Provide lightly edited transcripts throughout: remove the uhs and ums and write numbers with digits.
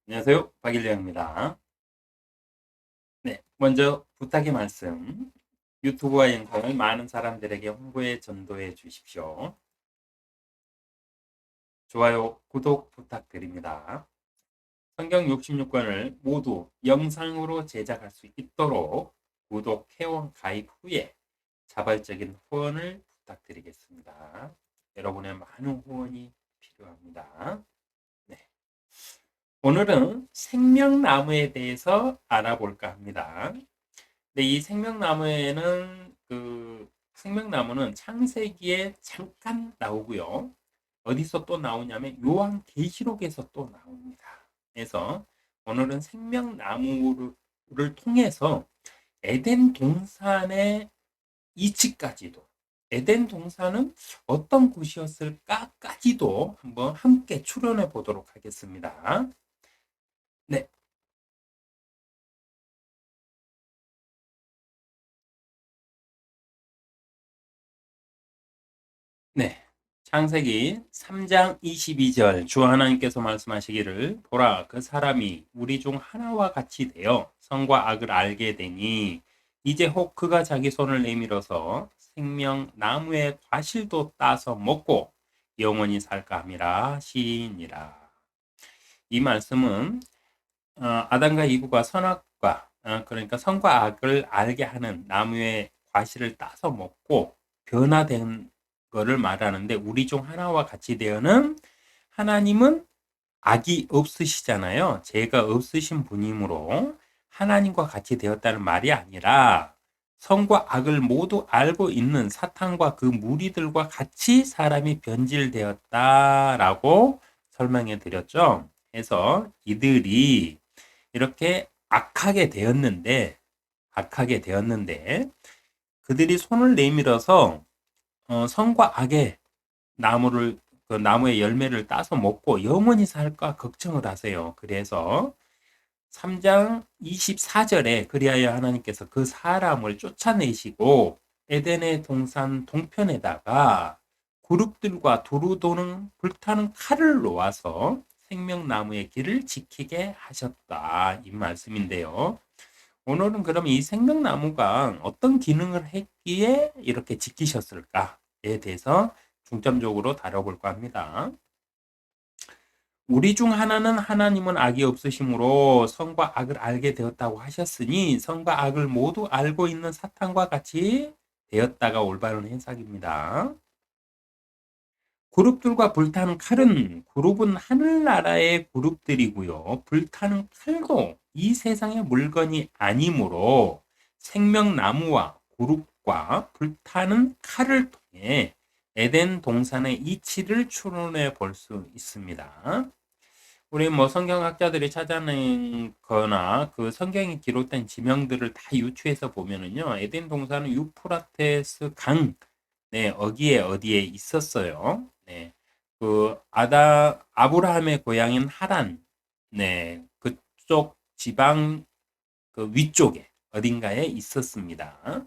안녕하세요. 박일良입니다. 네, 먼저 부탁의 말씀. 유튜브와 영상을 많은 사람들에게 홍보해 전도해 주십시오. 좋아요, 구독 부탁드립니다. 성경 66권을 모두 영상으로 제작할 수 있도록 구독, 회원 가입 후에 자발적인 후원을 부탁드리겠습니다. 여러분의 많은 후원이 필요합니다. 네. 오늘은 생명나무에 대해서 알아볼까 합니다. 근데 이 생명나무는 창세기에 잠깐 나오고요. 어디서 또 나오냐면 요한계시록에서 또 나옵니다. 그래서 오늘은 생명나무를 통해서 에덴 동산의 이치까지도, 에덴 동산은 어떤 곳이었을까까지도 한번 함께 추론해 보도록 하겠습니다. 네, 네. 창세기 3장 22절 주 하나님께서 말씀하시기를 보라 그 사람이 우리 중 하나와 같이 되어 선과 악을 알게 되니 이제 혹 그가 자기 손을 내밀어서 생명 나무의 과실도 따서 먹고 영원히 살까 함이라 시니라. 이 말씀은 아담과 이브가 선악과 그러니까 선과 악을 알게 하는 나무의 과실을 따서 먹고 변화된 거를 말하는데 우리 중 하나와 같이 되어는 하나님은 악이 없으시잖아요. 죄가 없으신 분이므로 하나님과 같이 되었다는 말이 아니라 선과 악을 모두 알고 있는 사탄과 그 무리들과 같이 사람이 변질되었다라고 설명해 드렸죠. 그래서 이들이 이렇게 악하게 되었는데 그들이 손을 내밀어서 선과 악의 나무를 그 나무의 열매를 따서 먹고 영원히 살까 걱정을 하세요. 그래서 3장 24절에 그리하여 하나님께서 그 사람을 쫓아내시고 에덴의 동산 동편에다가 그룹들과 두루 도는 불타는 칼을 놓아서 생명나무의 길을 지키게 하셨다. 이 말씀인데요. 오늘은 그럼 이 생명나무가 어떤 기능을 했기에 이렇게 지키셨을까에 대해서 중점적으로 다뤄볼까 합니다. 우리 중 하나는 하나님은 악이 없으심으로 선과 악을 알게 되었다고 하셨으니 선과 악을 모두 알고 있는 사탄과 같이 되었다가 올바른 해석입니다. 그룹들과 불타는 칼은 그룹은 하늘나라의 그룹들이고요. 불타는 칼도 이 세상의 물건이 아니므로 생명나무와 그룹과 불타는 칼을 통해 에덴 동산의 이치를 추론해 볼 수 있습니다. 우리 뭐 성경학자들이 찾아낸 거나 그 성경에 기록된 지명들을 다 유추해서 보면은요. 에덴 동산은 유프라테스 강 네, 어기에 어디에 있었어요. 네. 아브라함의 고향인 하란. 네. 그쪽 지방 그 위쪽에 어딘가에 있었습니다.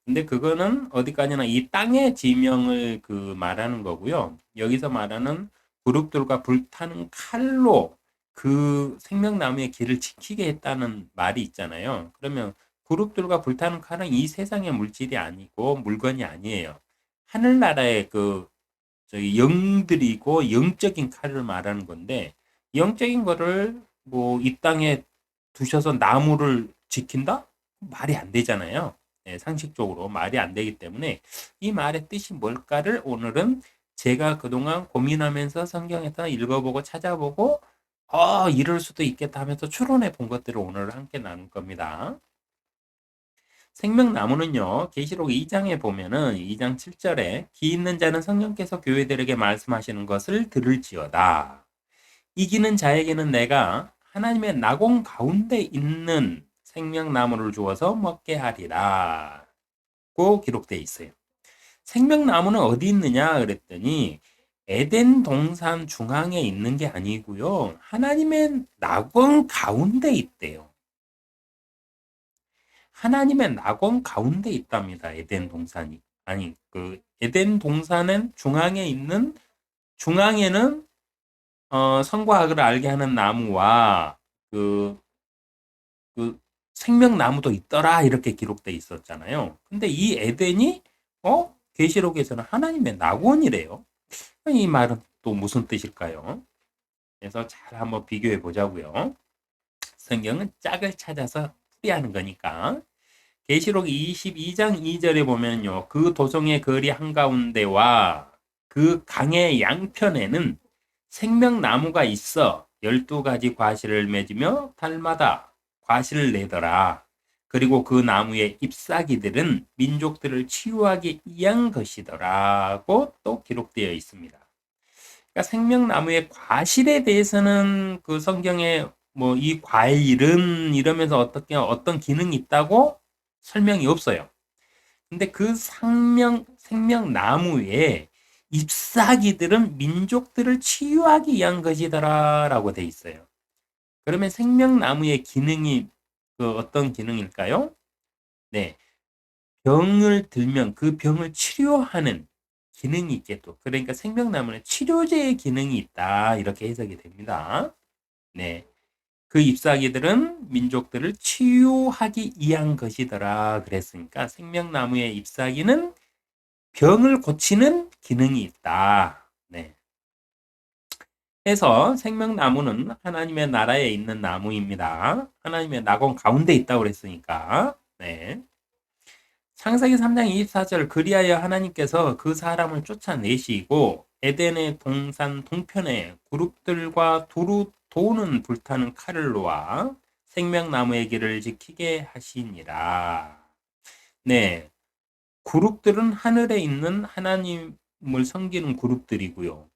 근데 그거는 어디까지나 이 땅의 지명을 말하는 거고요. 여기서 말하는 그룹들과 불타는 칼로 그 생명나무의 길을 지키게 했다는 말이 있잖아요. 그러면 그룹들과 불타는 칼은 이 세상의 물질이 아니고 물건이 아니에요. 하늘나라의 저기 영들이고 영적인 칼을 말하는 건데 영적인 거를 뭐 이 땅에 두셔서 나무를 지킨다? 말이 안 되잖아요. 네, 상식적으로 말이 안 되기 때문에 이 말의 뜻이 뭘까를 오늘은 제가 그동안 고민하면서 성경에서 읽어보고 찾아보고 이럴 수도 있겠다 하면서 추론해 본 것들을 오늘 함께 나눌 겁니다. 생명나무는요, 계시록 2장에 보면은 2장 7절에 기 있는 자는 성령께서 교회들에게 말씀하시는 것을 들을지어다. 이기는 자에게는 내가 하나님의 낙원 가운데 있는 생명나무를 주어서 먹게 하리라. 고 기록되어 있어요. 생명나무는 어디 있느냐 그랬더니 에덴 동산 중앙에 있는 게 아니고요. 하나님의 낙원 가운데 있대요. 하나님의 낙원 가운데 있답니다. 에덴 동산이. 아니, 에덴 동산은 중앙에는 선과 악을 알게 하는 나무와 그, 그 생명나무도 있더라 이렇게 기록돼 있었잖아요. 근데 이 에덴이 계시록에서는 하나님의 낙원이래요. 이 말은 또 무슨 뜻일까요? 그래서 잘 한번 비교해 보자고요. 성경은 짝을 찾아서 풀이하는 거니까. 계시록 22장 2절에 보면요. 그 도성의 거리 한가운데와 그 강의 양편에는 생명나무가 있어 12가지 과실을 맺으며 달마다 과실을 내더라. 그리고 그 나무의 잎사귀들은 민족들을 치유하기 위한 것이더라고 또 기록되어 있습니다. 그러니까 생명나무의 과실에 대해서는 그 성경에 뭐 이 과일은 이러면서 어떤 기능이 있다고 설명이 없어요. 근데 그 생명나무의 잎사귀들은 민족들을 치유하기 위한 것이더라라고 돼 있어요. 그러면 생명나무의 기능이 어떤 기능일까요? 네, 병을 들면 그 병을 치료하는 기능이 있겠죠. 그러니까 생명나무는 치료제의 기능이 있다 이렇게 해석이 됩니다. 네. 그 잎사귀들은 민족들을 치유하기 위한 것이더라 그랬으니까 생명나무의 잎사귀는 병을 고치는 기능이 있다. 네. 해서 생명나무는 하나님의 나라에 있는 나무입니다. 하나님의 낙원 가운데 있다고 그랬으니까. 네. 창세기 3장 24절 그리하여 하나님께서 그 사람을 쫓아내시고 에덴의 동산 동편에 그룹들과 두루 도는 불타는 칼을 놓아 생명나무의 길을 지키게 하시니라. 네. 그룹들은 하늘에 있는 하나님을 섬기는 그룹들이고요.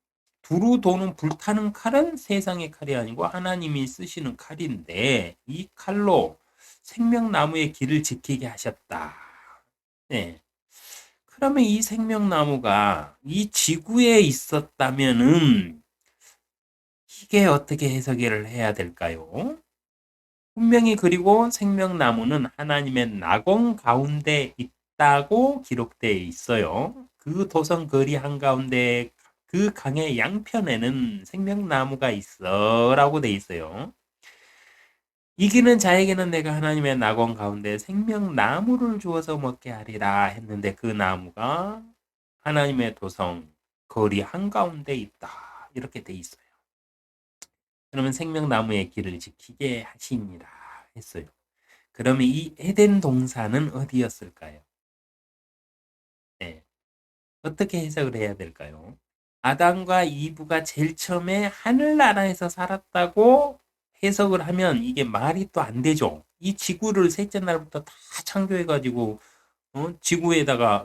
두루 도는 불타는 칼은 세상의 칼이 아니고 하나님이 쓰시는 칼인데 이 칼로 생명나무의 길을 지키게 하셨다. 네. 그러면 이 생명나무가 이 지구에 있었다면은 이게 어떻게 해석을 해야 될까요? 분명히 그리고 생명나무는 하나님의 낙원 가운데 있다고 기록되어 있어요. 그 도성 거리 한가운데 그 강의 양편에는 생명나무가 있어 라고 돼 있어요. 이기는 자에게는 내가 하나님의 낙원 가운데 생명나무를 주어서 먹게 하리라 했는데 그 나무가 하나님의 도성 거리 한가운데 있다 이렇게 돼 있어요. 그러면 생명나무의 길을 지키게 하시니라 했어요. 그러면 이 에덴 동산은 어디였을까요? 네. 어떻게 해석을 해야 될까요? 아담과 이브가 제일 처음에 하늘나라에서 살았다고 해석을 하면 이게 말이 또 안 되죠. 이 지구를 셋째 날부터 다 창조해가지고 지구에다가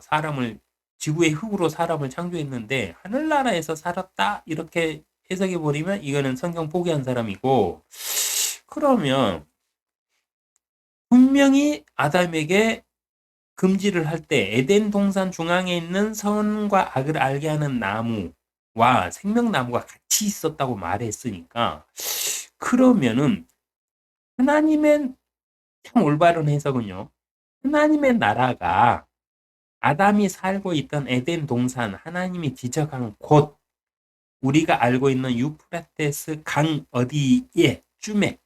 지구의 흙으로 사람을 창조했는데 하늘나라에서 살았다 이렇게 해석해 버리면 이거는 성경 포기한 사람이고 그러면 분명히 아담에게 금지를 할 때 에덴 동산 중앙에 있는 선과 악을 알게 하는 나무와 생명나무가 같이 있었다고 말했으니까 그러면은 하나님의 참 올바른 해석은요. 하나님의 나라가 아담이 살고 있던 에덴 동산 하나님이 지적한 곳 우리가 알고 있는 유프라테스 강 어디에 쯤에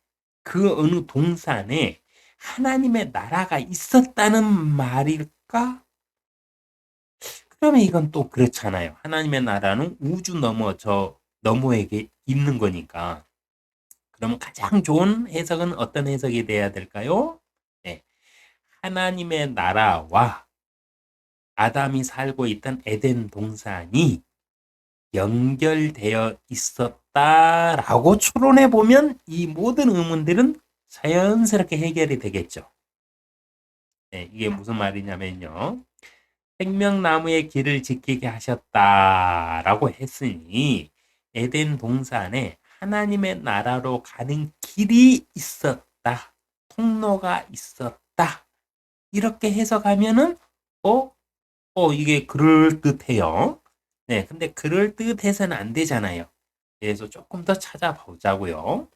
그 어느 동산에 하나님의 나라가 있었다는 말일까? 그러면 이건 또 그렇잖아요. 하나님의 나라는 우주 너머 저 너머에게 있는 거니까. 그러면 가장 좋은 해석은 어떤 해석이 돼야 될까요? 네. 하나님의 나라와 아담이 살고 있던 에덴 동산이 연결되어 있었다라고 추론해 보면 이 모든 의문들은 자연스럽게 해결이 되겠죠. 네, 이게 무슨 말이냐면요. 생명나무의 길을 지키게 하셨다라고 했으니 에덴 동산에 하나님의 나라로 가는 길이 있었다. 통로가 있었다. 이렇게 해석하면은 이게 그럴듯해요. 네, 근데 그럴듯해서는 안 되잖아요. 그래서 조금 더 찾아보자고요.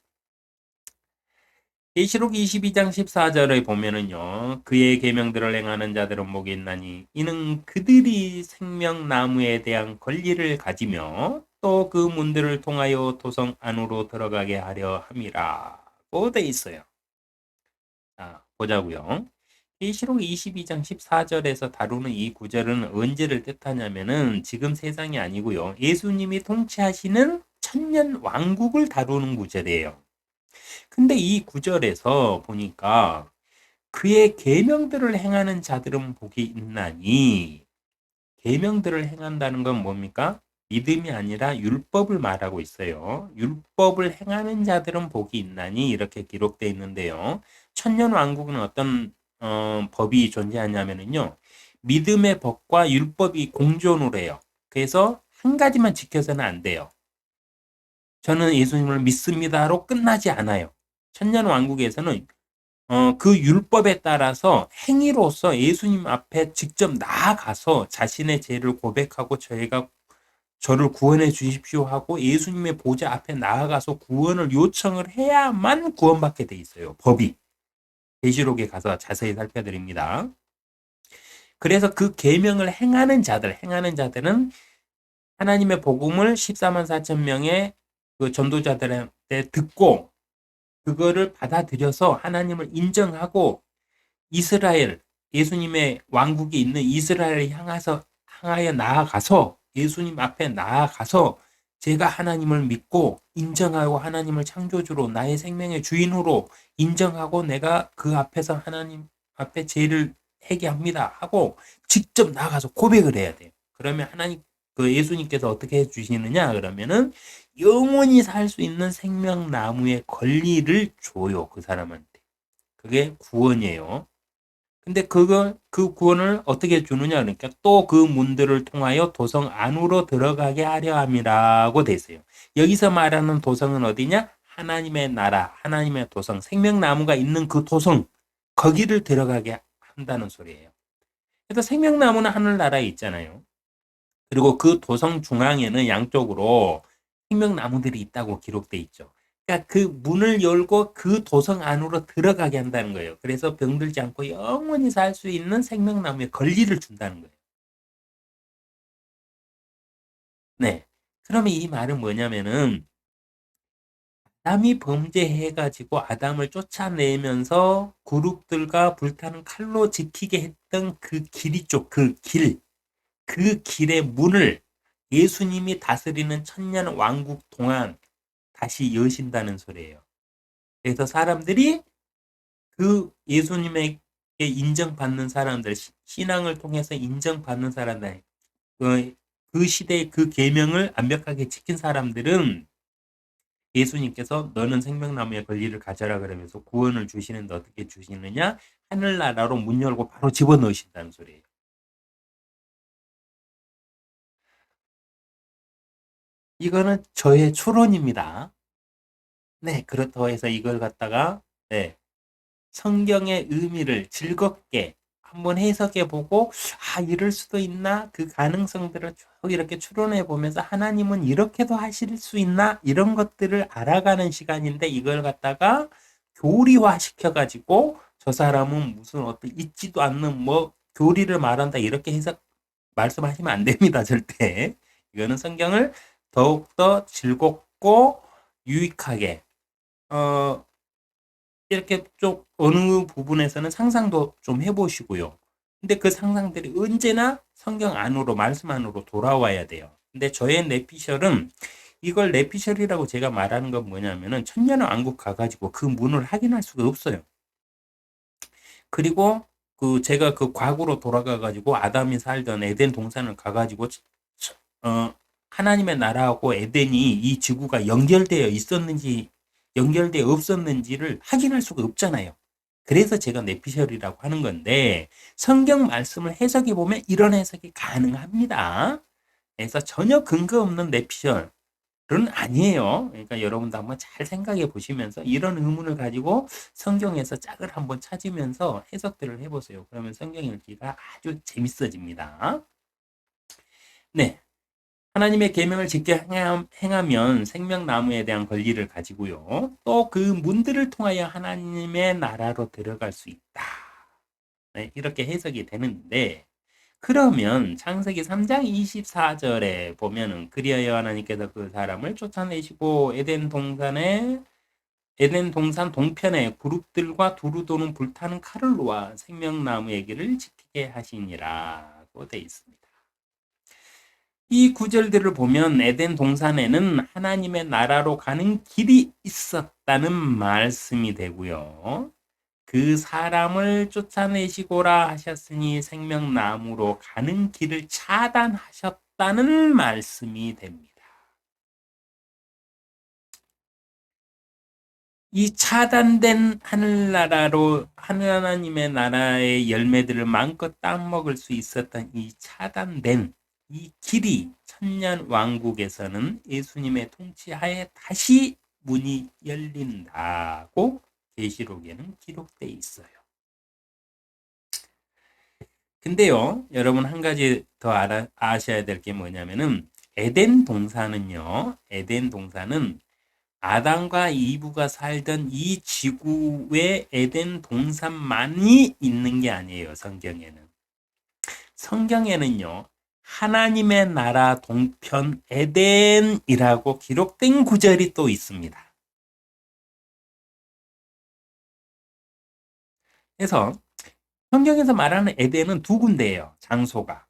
계시록 22장 14절에 보면은요. 그의 계명들을 행하는 자들은 복이 있나니 이는 그들이 생명나무에 대한 권리를 가지며 또 그 문들을 통하여 도성 안으로 들어가게 하려 함이라고 돼 있어요. 자, 보자고요. 계시록 22장 14절에서 다루는 이 구절은 언제를 뜻하냐면은 지금 세상이 아니고요. 예수님이 통치하시는 천년 왕국을 다루는 구절이에요. 근데 이 구절에서 보니까 그의 계명들을 행하는 자들은 복이 있나니, 계명들을 행한다는 건 뭡니까? 믿음이 아니라 율법을 말하고 있어요. 율법을 행하는 자들은 복이 있나니 이렇게 기록되어 있는데요. 천년 왕국은 어떤 법이 존재하냐면요. 믿음의 법과 율법이 공존을 해요. 그래서 한 가지만 지켜서는 안 돼요. 저는 예수님을 믿습니다로 끝나지 않아요. 천년 왕국에서는 그 율법에 따라서 행위로서 예수님 앞에 직접 나아가서 자신의 죄를 고백하고 저를 구원해 주십시오 하고 예수님의 보좌 앞에 나아가서 구원을 요청을 해야만 구원받게 돼 있어요. 법이. 계시록에 가서 자세히 살펴드립니다. 그래서 그 계명을 행하는 자들은 하나님의 복음을 14만 4천 명의 그 전도자들한테 듣고 그거를 받아들여서 하나님을 인정하고 이스라엘, 예수님의 왕국이 있는 이스라엘을 향하여 나아가서 예수님 앞에 나아가서 제가 하나님을 믿고 인정하고 하나님을 창조주로 나의 생명의 주인으로 인정하고 내가 그 앞에서 하나님 앞에 죄를 회개합니다 하고 직접 나가서 고백을 해야 돼요. 그러면 하나님 그 예수님께서 어떻게 해 주시느냐 그러면은 영원히 살 수 있는 생명나무의 권리를 줘요. 그 사람한테. 그게 구원이에요. 근데 그 구원을 어떻게 주느냐 그러니까 또 그 문들을 통하여 도성 안으로 들어가게 하려 함이라고 돼 있어요. 여기서 말하는 도성은 어디냐? 하나님의 나라, 하나님의 도성, 생명나무가 있는 그 도성, 거기를 들어가게 한다는 소리예요. 그래서 생명나무는 하늘나라에 있잖아요. 그리고 그 도성 중앙에는 양쪽으로 생명나무들이 있다고 기록돼 있죠. 그러니까 그 문을 열고 그 도성 안으로 들어가게 한다는 거예요. 그래서 병들지 않고 영원히 살 수 있는 생명나무의 권리를 준다는 거예요. 네. 그러면 이 말은 뭐냐면은 아담이 범죄해가지고 아담을 쫓아내면서 그룹들과 불타는 칼로 지키게 했던 그 길 있죠. 그 길의 문을 예수님이 다스리는 천년 왕국 동안 다시 여신다는 소리예요. 그래서 사람들이 그 예수님에게 인정받는 사람들, 신앙을 통해서 인정받는 사람들, 그 시대의 그 계명을 완벽하게 지킨 사람들은 예수님께서 너는 생명나무의 권리를 가져라 그러면서 구원을 주시는데 어떻게 주시느냐? 하늘나라로 문 열고 바로 집어넣으신다는 소리예요. 이거는 저의 추론입니다. 네, 그렇다고 해서 이걸 갖다가 네, 성경의 의미를 즐겁게 한번 해석해 보고 이럴 수도 있나? 그 가능성들을 쭉 이렇게 추론해 보면서 하나님은 이렇게도 하실 수 있나? 이런 것들을 알아가는 시간인데 이걸 갖다가 교리화 시켜 가지고 저 사람은 무슨 어떤 있지도 않는 뭐 교리를 말한다 이렇게 해서 말씀하시면 안 됩니다. 절대. 이거는 성경을 더욱더 즐겁고 유익하게 이렇게 좀 어느 부분에서는 상상도 좀 해보시고요. 근데 그 상상들이 언제나 성경 안으로, 말씀 안으로 돌아와야 돼요. 근데 저의 뇌피셜은 이걸 뇌피셜이라고 제가 말하는 건 뭐냐면은 천년 왕국 가가지고 그 문을 확인할 수가 없어요. 그리고 제가 그 과거로 돌아가가지고 아담이 살던 에덴 동산을 가가지고 하나님의 나라하고 에덴이 이 지구가 연결되어 있었는지 연결되어 없었는지를 확인할 수가 없잖아요. 그래서 제가 뇌피셜이라고 하는 건데 성경 말씀을 해석해 보면 이런 해석이 가능합니다. 그래서 전혀 근거 없는 뇌피셜은 아니에요. 그러니까 여러분도 한번 잘 생각해 보시면서 이런 의문을 가지고 성경에서 짝을 한번 찾으면서 해석들을 해보세요. 그러면 성경 읽기가 아주 재밌어집니다. 네. 하나님의 계명을 지켜 행하면 생명나무에 대한 권리를 가지고요. 또 그 문들을 통하여 하나님의 나라로 들어갈 수 있다. 네, 이렇게 해석이 되는데 그러면 창세기 3장 24절에 보면은 그리하여 하나님께서 그 사람을 쫓아내시고 에덴 동산 동편에 그룹들과 두루 도는 불타는 칼을 놓아 생명나무의 길을 지키게 하시니라고 되어 있습니다. 이 구절들을 보면 에덴 동산에는 하나님의 나라로 가는 길이 있었다는 말씀이 되고요. 그 사람을 쫓아내시고라 하셨으니 생명나무로 가는 길을 차단하셨다는 말씀이 됩니다. 이 차단된 하늘나라로 하나님의 나라의 열매들을 마음껏 따먹을 수 있었던 이 차단된 이 길이 천년 왕국에서는 예수님의 통치하에 다시 문이 열린다고 계시록에는 기록되어 있어요. 근데요, 여러분 한 가지 더 아셔야 될 게 뭐냐면은 에덴 동산은 아담과 이브가 살던 이 지구의 에덴 동산만이 있는 게 아니에요, 성경에는. 성경에는요, 하나님의 나라 동편 에덴이라고 기록된 구절이 또 있습니다. 그래서 성경에서 말하는 에덴은 두 군데예요, 장소가.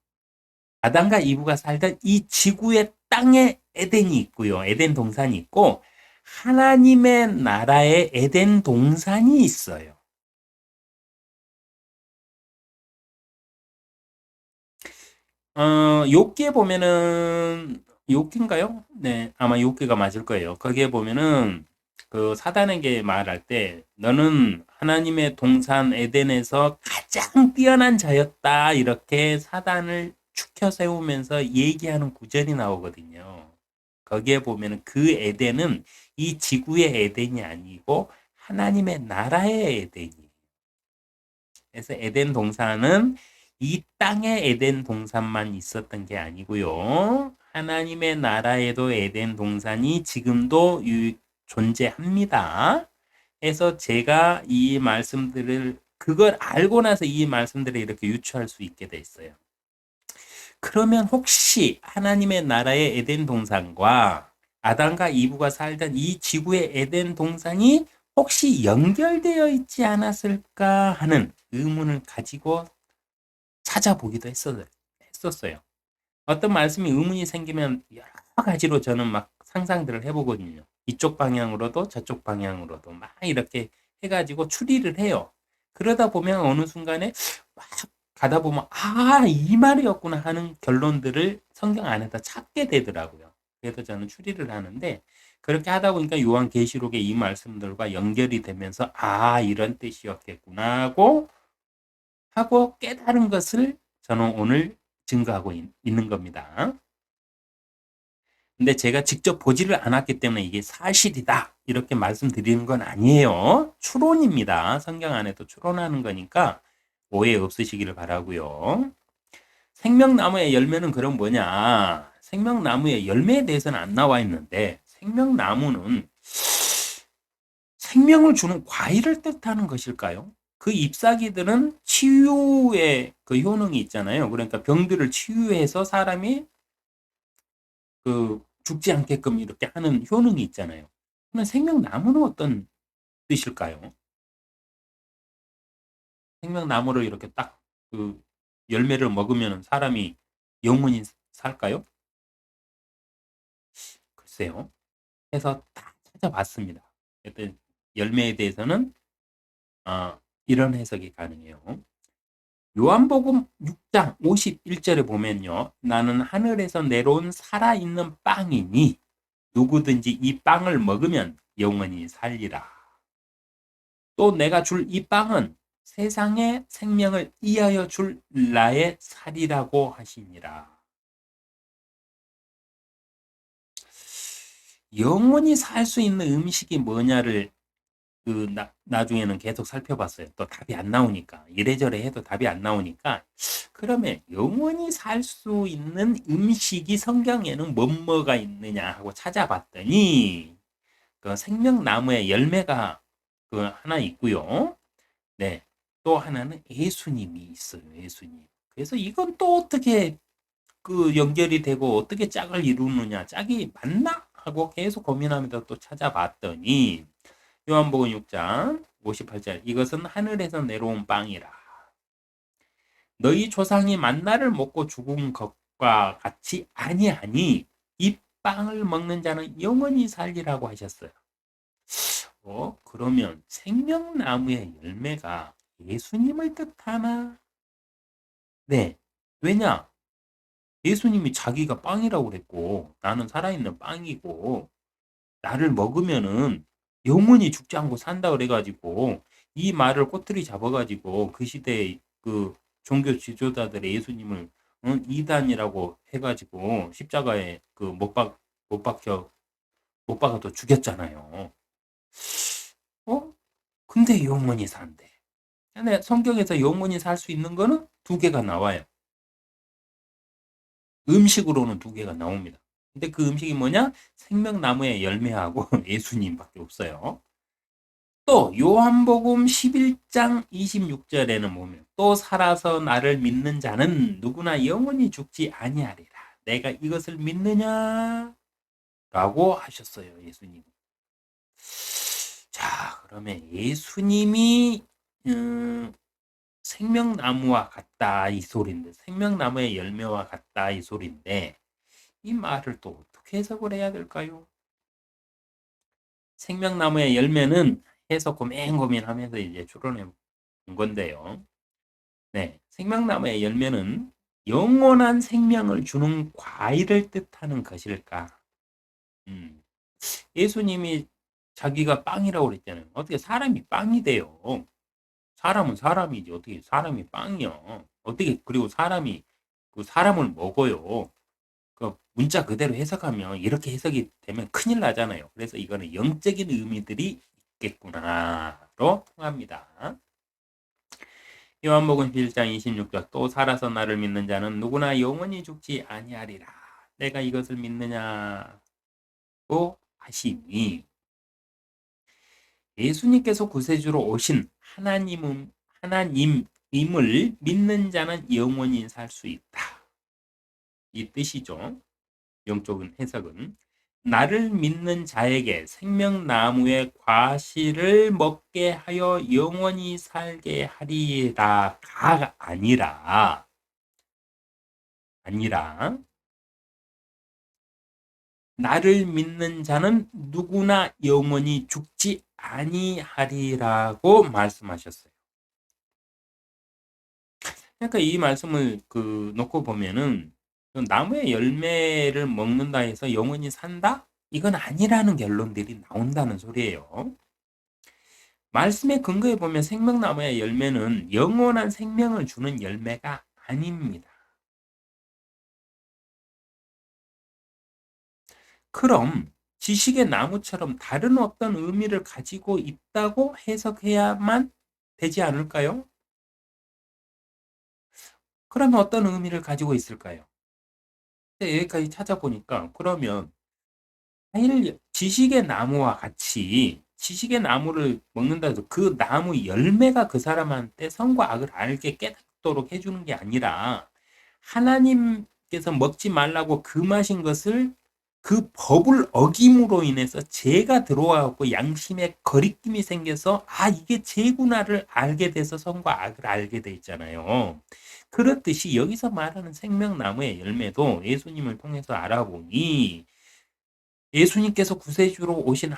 아담과 이브가 살던 이 지구의 땅에 에덴이 있고요, 에덴 동산이 있고, 하나님의 나라에 에덴 동산이 있어요. 욥기에 보면은 욥기인가요? 네, 아마 욥기가 맞을 거예요. 거기에 보면은 그 사단에게 말할 때 너는 하나님의 동산 에덴에서 가장 뛰어난 자였다 이렇게 사단을 추켜 세우면서 얘기하는 구절이 나오거든요. 거기에 보면은 그 에덴은 이 지구의 에덴이 아니고 하나님의 나라의 에덴이에요. 그래서 에덴 동산은 이 땅에 에덴 동산만 있었던 게 아니고요. 하나님의 나라에도 에덴 동산이 지금도 존재합니다. 그래서 제가 이 말씀들을 그걸 알고 나서 이 말씀들을 이렇게 유추할 수 있게 됐어요. 그러면 혹시 하나님의 나라의 에덴 동산과 아담과 이브가 살던 이 지구의 에덴 동산이 혹시 연결되어 있지 않았을까 하는 의문을 가지고 찾아보기도 했었어요. 어떤 말씀이 의문이 생기면 여러 가지로 저는 막 상상들을 해보거든요. 이쪽 방향으로도 저쪽 방향으로도 막 이렇게 해가지고 추리를 해요. 그러다 보면 어느 순간에 막 가다 보면 이 말이었구나 하는 결론들을 성경 안에다 찾게 되더라고요. 그래서 저는 추리를 하는데 그렇게 하다 보니까 요한계시록의 이 말씀들과 연결이 되면서 이런 뜻이었겠구나 하고 깨달은 것을 저는 오늘 증거하고 있는 겁니다. 근데 제가 직접 보지를 않았기 때문에 이게 사실이다 이렇게 말씀드리는 건 아니에요. 추론입니다. 성경 안에도 추론하는 거니까 오해 없으시기를 바라고요. 생명나무의 열매는 그럼 뭐냐? 생명나무의 열매에 대해서는 안 나와 있는데 생명나무는 생명을 주는 과일을 뜻하는 것일까요? 그 잎사귀들은 치유의 그 효능이 있잖아요. 그러니까 병들을 치유해서 사람이 그 죽지 않게끔 이렇게 하는 효능이 있잖아요. 그러면 생명나무는 어떤 뜻일까요? 생명나무를 이렇게 딱 그 열매를 먹으면 사람이 영원히 살까요? 글쎄요. 해서 다 찾아봤습니다. 그랬더니 열매에 대해서는 이런 해석이 가능해요. 요한복음 6장 51절에 보면요. 나는 하늘에서 내려온 살아있는 빵이니 누구든지 이 빵을 먹으면 영원히 살리라. 또 내가 줄 이 빵은 세상의 생명을 이하여 줄 나의 살이라고 하시니라. 영원히 살 수 있는 음식이 뭐냐를 나중에는 계속 살펴봤어요. 또 답이 안 나오니까. 이래저래 해도 답이 안 나오니까. 그러면 영원히 살 수 있는 음식이 성경에는 뭐가 있느냐 하고 찾아봤더니 그 생명나무의 열매가 그 하나 있고요. 네. 또 하나는 예수님이 있어요. 예수님. 그래서 이건 또 어떻게 그 연결이 되고 어떻게 짝을 이루느냐, 짝이 맞나? 하고 계속 고민하면서 또 찾아봤더니 요한복음 6장 58절 이것은 하늘에서 내려온 빵이라. 너희 조상이 만나를 먹고 죽은 것과 같이 아니하니 이 빵을 먹는 자는 영원히 살리라고 하셨어요. 그러면 생명나무의 열매가 예수님을 뜻하나? 네. 왜냐? 예수님이 자기가 빵이라고 그랬고 나는 살아있는 빵이고 나를 먹으면은 영원히 죽지 않고 산다 그래가지고 이 말을 꼬투리 잡아가지고 그 시대의 그 종교 지도자들의 예수님을 이단이라고 해가지고 십자가에 그 못 박아도 죽였잖아요. 근데 영원히 산대. 근데 성경에서 영원히 살 수 있는 거는 두 개가 나와요. 음식으로는 두 개가 나옵니다. 근데 그 음식이 뭐냐? 생명나무의 열매하고 예수님밖에 없어요. 또 요한복음 11장 26절에는 보면 또 살아서 나를 믿는 자는 누구나 영원히 죽지 아니하리라. 내가 이것을 믿느냐? 라고 하셨어요. 예수님. 자, 그러면 예수님이 생명나무와 같다 이 소리인데 생명나무의 열매와 같다 이 소리인데 이 말을 또 어떻게 해석을 해야 될까요? 생명나무의 열매는 해석 고민하면서 이제 추론해 본 건데요. 네, 생명나무의 열매는 영원한 생명을 주는 과일을 뜻하는 것일까? 예수님이 자기가 빵이라고 그랬잖아요. 어떻게 사람이 빵이 돼요? 사람은 사람이지 어떻게 사람이 빵이요? 어떻게 그리고 사람이 그 사람을 먹어요? 그 문자 그대로 해석하면 이렇게 해석이 되면 큰일 나잖아요. 그래서 이거는 영적인 의미들이 있겠구나로 통합니다. 요한복음 1장 26절 또 살아서 나를 믿는 자는 누구나 영원히 죽지 아니하리라. 내가 이것을 믿느냐고 하시니 예수님께서 구세주로 오신 하나님임을 믿는 자는 영원히 살 수 있다. 이 뜻이죠. 영적인 해석은 나를 믿는 자에게 생명나무의 과실을 먹게 하여 영원히 살게 하리라가 아니라 나를 믿는 자는 누구나 영원히 죽지 아니하리라고 말씀하셨어요. 그러니까 이 말씀을 놓고 보면은 나무의 열매를 먹는다 해서 영원히 산다? 이건 아니라는 결론들이 나온다는 소리예요. 말씀의 근거에 보면 생명나무의 열매는 영원한 생명을 주는 열매가 아닙니다. 그럼 지식의 나무처럼 다른 어떤 의미를 가지고 있다고 해석해야만 되지 않을까요? 그러면 어떤 의미를 가지고 있을까요? 여기까지 찾아보니까 그러면 지식의 나무와 같이 지식의 나무를 먹는다 해서 그 나무 열매가 그 사람한테 선과 악을 알게 깨닫도록 해주는 게 아니라 하나님께서 먹지 말라고 금하신 것을 그 법을 어김으로 인해서 죄가 들어와갖고 양심에 거리낌이 생겨서 이게 죄구나를 알게 돼서 선과 악을 알게 돼 있잖아요. 그렇듯이 여기서 말하는 생명나무의 열매도 예수님을 통해서 알아보니 예수님께서 구세주로 오신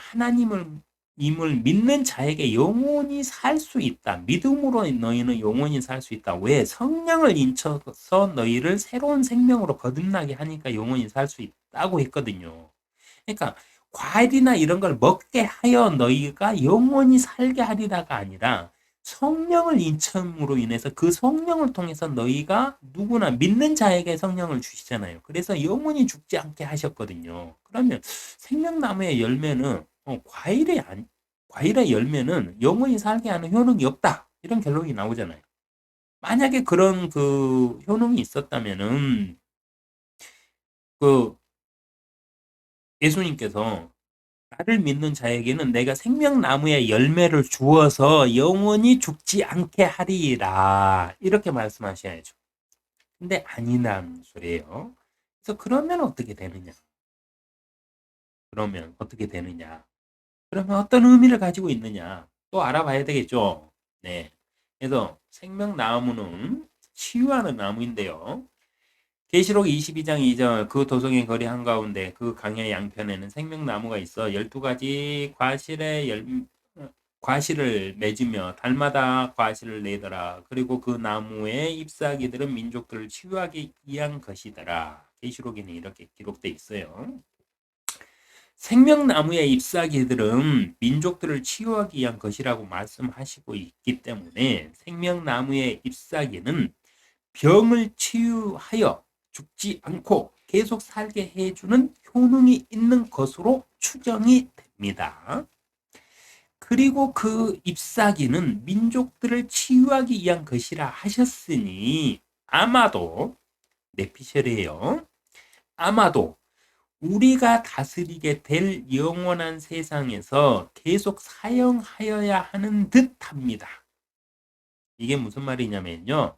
임을 믿는 자에게 영원히 살 수 있다. 믿음으로 너희는 영원히 살 수 있다. 왜? 성령을 인쳐서 너희를 새로운 생명으로 거듭나게 하니까 영원히 살 수 있다고 했거든요. 그러니까 과일이나 이런 걸 먹게 하여 너희가 영원히 살게 하리라가 아니라 성령을 인침으로 인해서 그 성령을 통해서 너희가 누구나 믿는 자에게 성령을 주시잖아요. 그래서 영원히 죽지 않게 하셨거든요. 그러면 생명나무의 열매는 과일의 열매는 영원히 살게 하는 효능이 없다. 이런 결론이 나오잖아요. 만약에 그런 효능이 있었다면은 예수님께서 나를 믿는 자에게는 내가 생명나무의 열매를 주어서 영원히 죽지 않게 하리라. 이렇게 말씀하셔야죠. 근데 아니라는 소리예요. 그래서 그러면 어떻게 되느냐? 그러면 어떻게 되느냐? 그러면 어떤 의미를 가지고 있느냐? 또 알아봐야 되겠죠. 네. 그래서 생명나무는 치유하는 나무인데요. 계시록 22장 2절 그 도성의 거리 한가운데 그 강의 양편에는 생명나무가 있어 12가지 과실을 맺으며 달마다 과실을 내더라. 그리고 그 나무의 잎사귀들은 민족들을 치유하기 위한 것이더라. 계시록에는 이렇게 기록되어 있어요. 생명나무의 잎사귀들은 민족들을 치유하기 위한 것이라고 말씀하시고 있기 때문에 생명나무의 잎사귀는 병을 치유하여 죽지 않고 계속 살게 해주는 효능이 있는 것으로 추정이 됩니다. 그리고 그 잎사귀는 민족들을 치유하기 위한 것이라 하셨으니 아마도 내피셜이에요. 아마도 우리가 다스리게 될 영원한 세상에서 계속 사용하여야 하는 듯합니다. 이게 무슨 말이냐면요.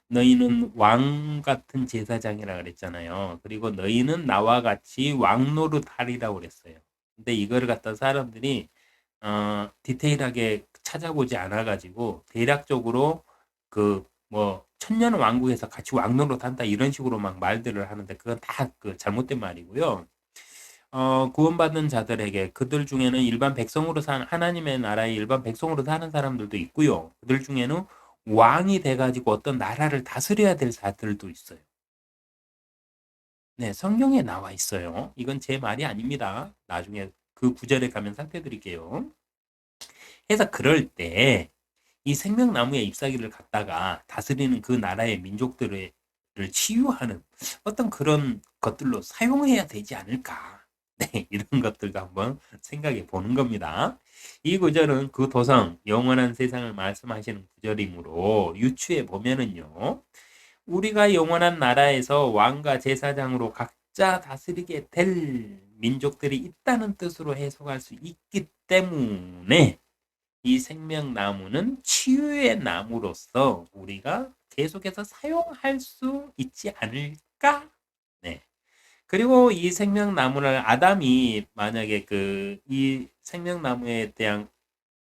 너희는 왕 같은 제사장이라 그랬잖아요. 그리고 너희는 나와 같이 왕노릇하리라고 그랬어요. 근데 이거를 갖다 사람들이 디테일하게 찾아보지 않아가지고 대략적으로 그 뭐 천년 왕국에서 같이 왕노릇 한다 이런 식으로 막 말들을 하는데 그건 다 그 잘못된 말이고요. 구원받은 자들에게 그들 중에는 일반 백성으로 사는 하나님의 나라의 일반 백성으로 사는 사람들도 있고요. 그들 중에는 왕이 돼가지고 어떤 나라를 다스려야 될 자들도 있어요. 네, 성경에 나와 있어요. 이건 제 말이 아닙니다. 나중에 그 구절에 가면 살펴드릴게요. 그래서 그럴 때 이 생명나무의 잎사귀를 갖다가 다스리는 그 나라의 민족들을 치유하는 어떤 그런 것들로 사용해야 되지 않을까. 네, 이런 것들도 한번 생각해 보는 겁니다. 이 구절은 그 도성, 영원한 세상을 말씀하시는 구절이므로 유추해 보면은요, 우리가 영원한 나라에서 왕과 제사장으로 각자 다스리게 될 민족들이 있다는 뜻으로 해석할 수 있기 때문에 이 생명나무는 치유의 나무로서 우리가 계속해서 사용할 수 있지 않을까? 네. 그리고 이 생명나무를 아담이 만약에 이 생명나무에 대한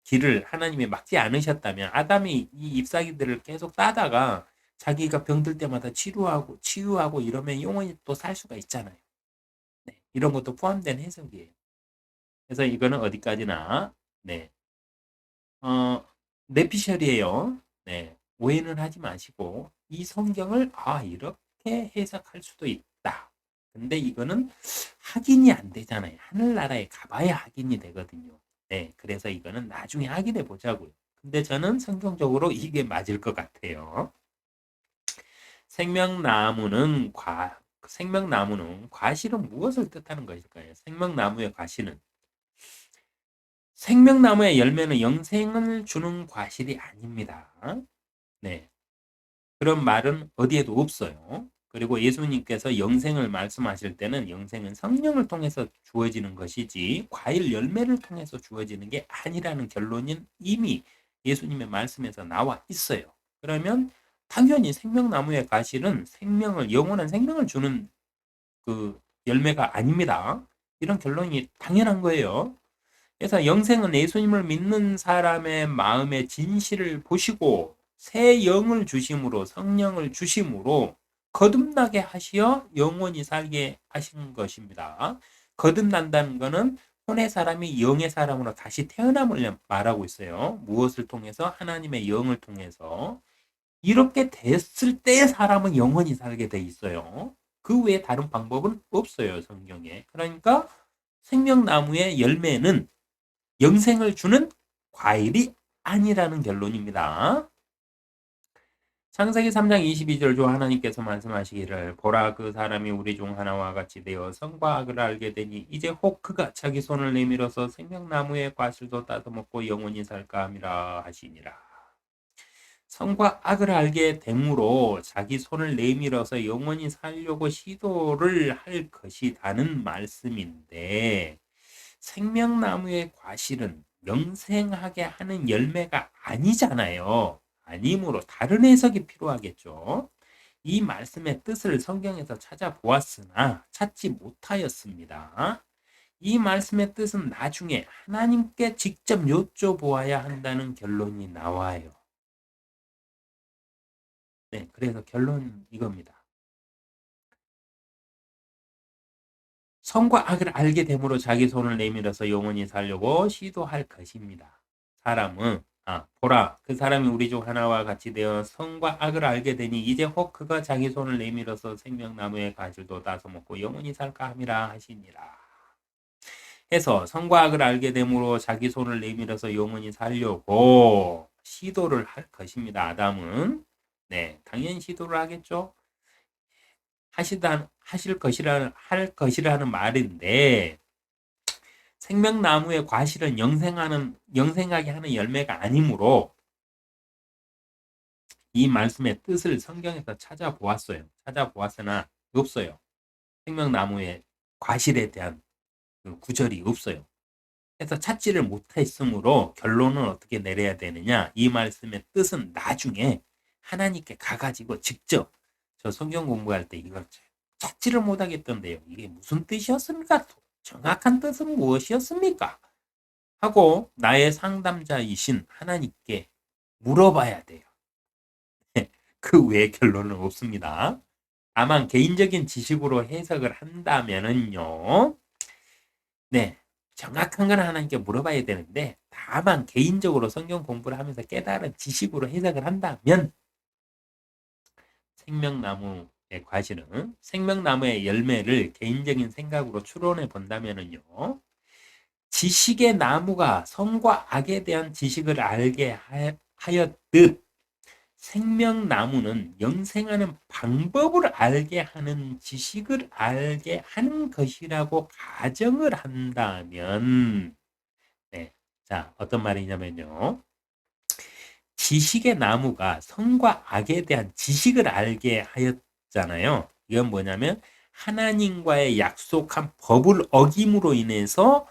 길을 하나님이 막지 않으셨다면 아담이 이 잎사귀들을 계속 따다가 자기가 병들 때마다 치유하고 이러면 영원히 또 살 수가 있잖아요. 네. 이런 것도 포함된 해석이에요. 그래서 이거는 어디까지나 네. 어, 내피셜이에요. 네. 오해는 하지 마시고 이 성경을 이렇게 해석할 수도 있다. 근데 이거는 확인이 안 되잖아요. 하늘나라에 가봐야 확인이 되거든요. 네. 그래서 이거는 나중에 확인해 보자고요. 근데 저는 성경적으로 이게 맞을 것 같아요. 생명나무는 과실은 무엇을 뜻하는 것일까요? 생명나무의 과실은 생명나무의 열매는 영생을 주는 과실이 아닙니다. 네. 그런 말은 어디에도 없어요. 그리고 예수님께서 영생을 말씀하실 때는 영생은 성령을 통해서 주어지는 것이지 과일 열매를 통해서 주어지는 게 아니라는 결론은 이미 예수님의 말씀에서 나와 있어요. 그러면 당연히 생명나무의 과실은 영원한 생명을 주는 그 열매가 아닙니다. 이런 결론이 당연한 거예요. 그래서 영생은 예수님을 믿는 사람의 마음의 진실을 보시고 새 영을 주심으로 성령을 주심으로 거듭나게 하시어 영원히 살게 하신 것입니다. 거듭난다는 것은 혼의 사람이 영의 사람으로 다시 태어남을 말하고 있어요. 무엇을 통해서? 하나님의 영을 통해서. 이렇게 됐을 때 사람은 영원히 살게 돼 있어요. 그 외에 다른 방법은 없어요, 성경에. 그러니까 생명나무의 열매는 영생을 주는 과일이 아니라는 결론입니다. 창세기 3장 22절 중 하나님께서 말씀하시기를 보라 그 사람이 우리 중 하나와 같이 되어 선과 악을 알게 되니 이제 혹 그가 자기 손을 내밀어서 생명나무의 과실도 따서 먹고 영원히 살까 함이라 하시니라. 선과 악을 알게 됨으로 자기 손을 내밀어서 영원히 살려고 시도를 할 것이라는 말씀인데 생명나무의 과실은 영생하게 하는 열매가 아니잖아요. 아니므로 다른 해석이 필요하겠죠. 이 말씀의 뜻을 성경에서 찾아보았으나 찾지 못하였습니다. 이 말씀의 뜻은 나중에 하나님께 직접 여쭤보아야 한다는 결론이 나와요. 네, 그래서 결론은 이겁니다. 선과 악을 알게 됨으로 자기 손을 내밀어서 영원히 살려고 시도할 것입니다. 사람은 보라, 그 사람이 우리 중 하나와 같이 되어 선과 악을 알게 되니 이제 혹 그가 자기 손을 내밀어서 생명나무의 가지도 따서 먹고 영원히 살까 함이라 하시니라. 해서 선과 악을 알게 됨으로 자기 손을 내밀어서 영원히 살려고 시도를 할 것입니다. 아담은 네, 당연히 시도를 하겠죠. 할 것이라는 말인데 생명나무의 과실은 영생하게 하는 열매가 아니므로 이 말씀의 뜻을 성경에서 찾아보았으나 없어요. 생명나무의 과실에 대한 그 구절이 없어요. 그래서 찾지를 못했으므로 결론은 어떻게 내려야 되느냐? 이 말씀의 뜻은 나중에 하나님께 가가지고 직접 저 성경 공부할 때 이걸 찾지를 못하겠던데요. 이게 무슨 뜻이었습니까? 정확한 뜻은 무엇이었습니까? 하고 나의 상담자이신 하나님께 물어봐야 돼요. 그 외의 결론은 없습니다. 다만 개인적인 지식으로 해석을 한다면은요. 네, 정확한 건 하나님께 물어봐야 되는데 다만 개인적으로 성경 공부를 하면서 깨달은 지식으로 해석을 한다면 생명나무의 과실은 생명나무의 열매를 개인적인 생각으로 추론해 본다면은요. 지식의 나무가 선과 악에 대한 지식을 알게 하였듯 생명나무는 영생하는 방법을 알게 하는 지식을 알게 하는 것이라고 가정을 한다면 네. 자, 어떤 말이냐면요. 지식의 나무가 선과 악에 대한 지식을 알게 하였잖아요. 이건 뭐냐면 하나님과의 약속한 법을 어김으로 인해서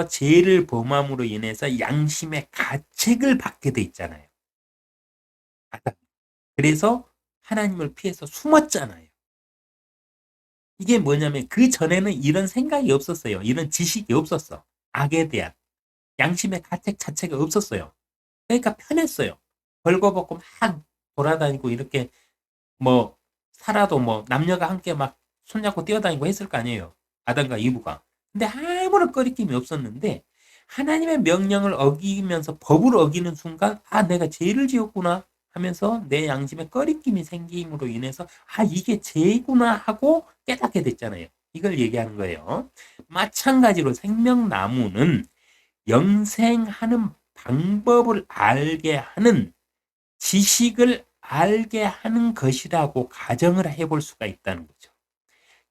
죄를 범함으로 인해서 양심의 가책을 받게 돼 있잖아요. 그래서 하나님을 피해서 숨었잖아요. 이게 뭐냐면 그 전에는 이런 생각이 없었어요. 이런 지식이 없었어. 악에 대한 양심의 가책 자체가 없었어요. 그러니까 편했어요. 벌거벗고 막 돌아다니고 이렇게 뭐 살아도 뭐 남녀가 함께 막 손잡고 뛰어다니고 했을 거 아니에요. 아담과 이브가. 근데 아무런 꺼리낌이 없었는데 하나님의 명령을 어기면서 법을 어기는 순간 내가 죄를 지었구나 하면서 내 양심에 꺼리낌이 생김으로 인해서 이게 죄구나 하고 깨닫게 됐잖아요. 이걸 얘기하는 거예요. 마찬가지로 생명나무는 영생하는 방법을 알게 하는 지식을 알게 하는 것이라고 가정을 해볼 수가 있다는 거죠.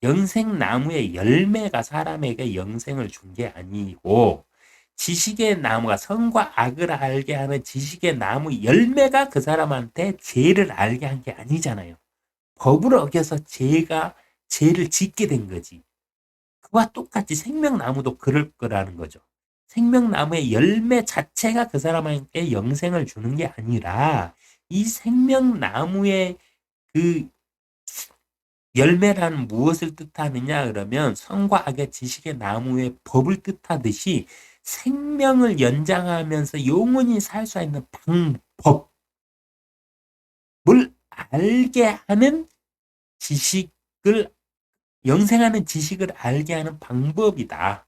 영생나무의 열매가 사람에게 영생을 준 게 아니고 지식의 나무가 선과 악을 알게 하는 지식의 나무 열매가 그 사람한테 죄를 알게 한 게 아니잖아요. 법을 어겨서 죄를 짓게 된 거지. 그와 똑같이 생명나무도 그럴 거라는 거죠. 생명나무의 열매 자체가 그 사람에게 영생을 주는 게 아니라 이 생명나무의 그 열매라는 무엇을 뜻하느냐 그러면 선과 악의 지식의 나무의 법을 뜻하듯이 생명을 연장하면서 영원히 살 수 있는 방법을 알게 하는 지식을 영생하는 지식을 알게 하는 방법이다.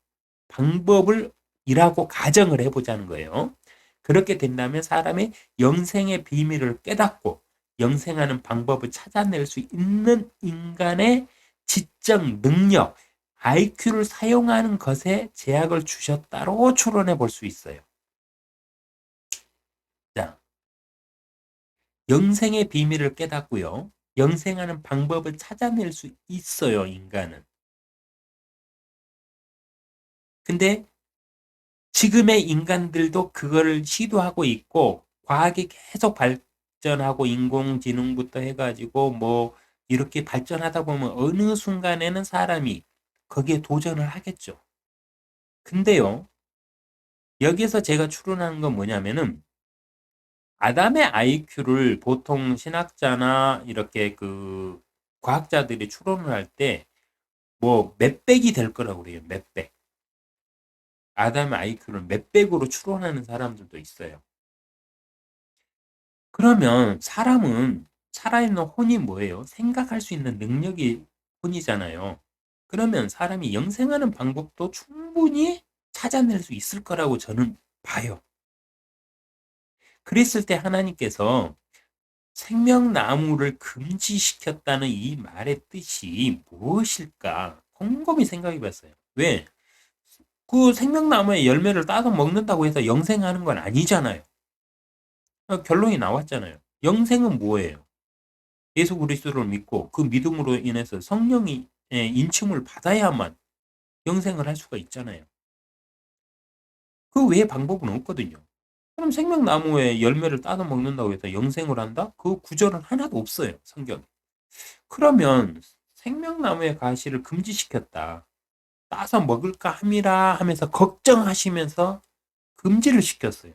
방법을 이라고 가정을 해보자는 거예요. 그렇게 된다면 사람의 영생의 비밀을 깨닫고 영생하는 방법을 찾아낼 수 있는 인간의 지적 능력, IQ를 사용하는 것에 제약을 주셨다로 추론해 볼 수 있어요. 자, 영생의 비밀을 깨닫고요. 영생하는 방법을 찾아낼 수 있어요, 인간은. 근데 지금의 인간들도 그거를 시도하고 있고 과학이 계속 발전하고 인공지능부터 해가지고 뭐 이렇게 발전하다 보면 어느 순간에는 사람이 거기에 도전을 하겠죠. 근데요, 여기에서 제가 추론하는 건 뭐냐면은 아담의 IQ를 보통 신학자나 이렇게 과학자들이 추론을 할 때 뭐 몇백이 될 거라고 그래요. 몇백. 아담의 IQ를 몇백으로 추론하는 사람들도 있어요. 그러면 사람은 살아있는 혼이 뭐예요? 생각할 수 있는 능력이 혼이잖아요. 그러면 사람이 영생하는 방법도 충분히 찾아낼 수 있을 거라고 저는 봐요. 그랬을 때 하나님께서 생명나무를 금지시켰다는 이 말의 뜻이 무엇일까? 곰곰이 생각해 봤어요. 왜? 그 생명나무의 열매를 따서 먹는다고 해서 영생하는 건 아니잖아요. 결론이 나왔잖아요. 영생은 뭐예요? 예수 그리스도를 믿고 그 믿음으로 인해서 성령이 인침을 받아야만 영생을 할 수가 있잖아요. 그 외에 방법은 없거든요. 그럼 생명나무의 열매를 따서 먹는다고 해서 영생을 한다? 그 구절은 하나도 없어요, 성경에. 그러면 생명나무의 가시를 금지시켰다. 따서 먹을까 함이라 하면서 걱정하시면서 금지를 시켰어요.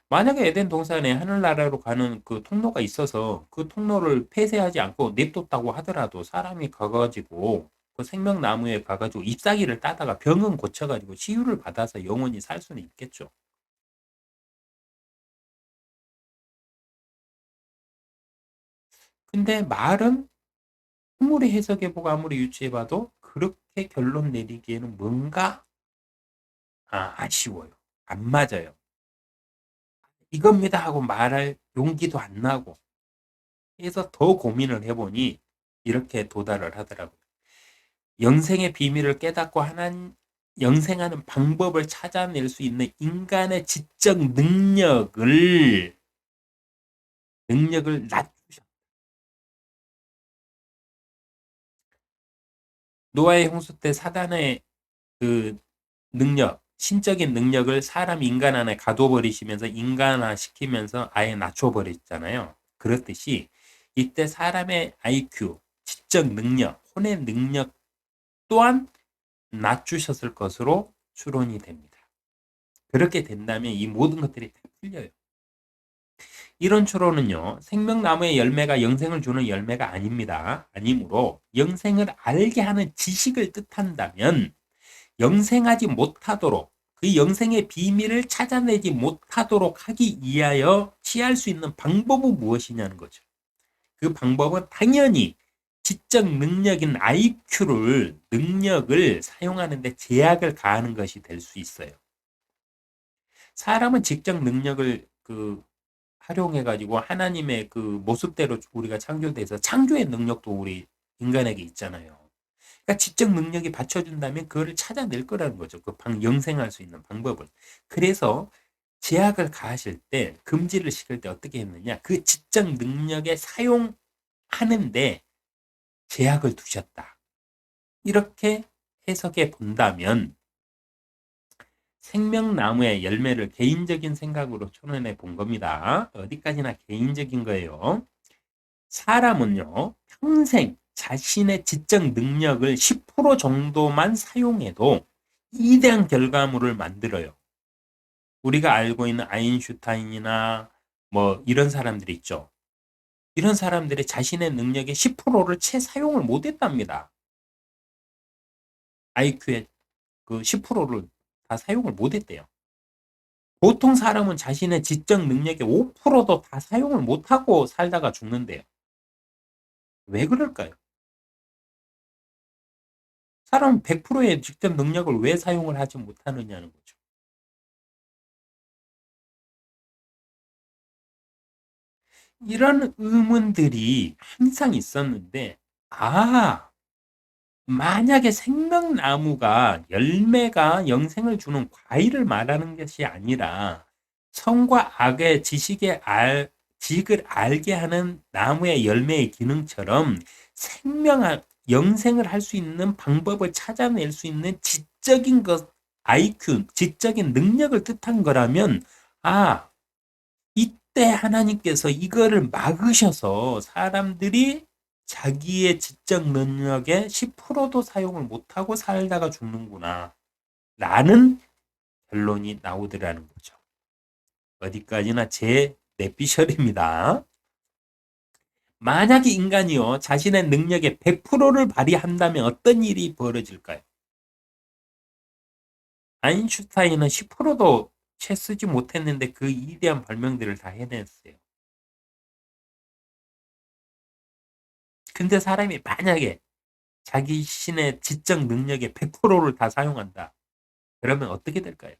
만약에 에덴 동산에 하늘나라로 가는 그 통로가 있어서 그 통로를 폐쇄하지 않고 냅뒀다고 하더라도 사람이 가가지고 그 생명나무에 가가지고 잎사귀를 따다가 병은 고쳐가지고 치유를 받아서 영원히 살 수는 있겠죠. 근데 말은 아무리 해석해보고 아무리 유추해봐도 그렇게 결론 내리기에는 뭔가 아쉬워요. 안 맞아요. 이겁니다 하고 말할 용기도 안 나고 해서 더 고민을 해보니 이렇게 도달을 하더라고요. 영생의 비밀을 깨닫고 영생하는 방법을 찾아낼 수 있는 인간의 지적 능력을 낮추셨. 노아의 홍수 때 사단의 그 신적인 능력을 인간 안에 가둬버리시면서 인간화 시키면서 아예 낮춰버렸잖아요. 그렇듯이 이때 사람의 IQ, 지적 능력, 혼의 능력 또한 낮추셨을 것으로 추론이 됩니다. 그렇게 된다면 이 모든 것들이 다 풀려요. 이런 추론은요, 생명나무의 열매가 영생을 주는 열매가 아닙니다. 아니므로 영생을 알게 하는 지식을 뜻한다면 영생하지 못하도록 그 영생의 비밀을 찾아내지 못하도록 하기 위하여 취할 수 있는 방법은 무엇이냐는 거죠. 그 방법은 당연히 지적 능력인 능력을 사용하는데 제약을 가하는 것이 될 수 있어요. 사람은 지적 능력을 활용해 가지고 하나님의 그 모습대로 우리가 창조돼서 창조의 능력도 우리 인간에게 있잖아요. 그러니까 지적 능력이 받쳐준다면 그거를 찾아낼 거라는 거죠. 영생할 수 있는 방법을. 그래서 제약을 가하실 때, 금지를 시킬 때 어떻게 했느냐? 그 지적 능력에 사용하는데 제약을 두셨다. 이렇게 해석해 본다면 생명나무의 열매를 개인적인 생각으로 추론해 본 겁니다. 어디까지나 개인적인 거예요. 사람은요, 평생 자신의 지적 능력을 10% 정도만 사용해도 이대한 결과물을 만들어요. 우리가 알고 있는 아인슈타인이나 뭐 이런 사람들이 있죠. 이런 사람들이 자신의 능력의 10%를 채 사용을 못 했답니다. IQ의 그 10%를 다 사용을 못 했대요. 보통 사람은 자신의 지적 능력의 5%도 다 사용을 못하고 살다가 죽는데요. 왜 그럴까요? 사람은 100%의 직접 능력을 왜 사용을 하지 못하느냐는 거죠. 이런 의문들이 항상 있었는데, 만약에 생명나무가 열매가 영생을 주는 과일을 말하는 것이 아니라 선과 악의 지식을 알게 하는 나무의 열매의 기능처럼 영생을 할 수 있는 방법을 찾아낼 수 있는 지적인 IQ, 지적인 능력을 뜻한 거라면, 이때 하나님께서 이거를 막으셔서 사람들이 자기의 지적 능력의 10%도 사용을 못하고 살다가 죽는구나 라는 결론이 나오더라는 거죠. 어디까지나 제 뇌피셜입니다. 만약에 인간이요, 자신의 능력의 100%를 발휘한다면 어떤 일이 벌어질까요? 아인슈타인은 10%도 채 쓰지 못했는데 그 위대한 발명들을 다 해냈어요. 근데 사람이 만약에 자기 신의 지적 능력의 100%를 다 사용한다. 그러면 어떻게 될까요?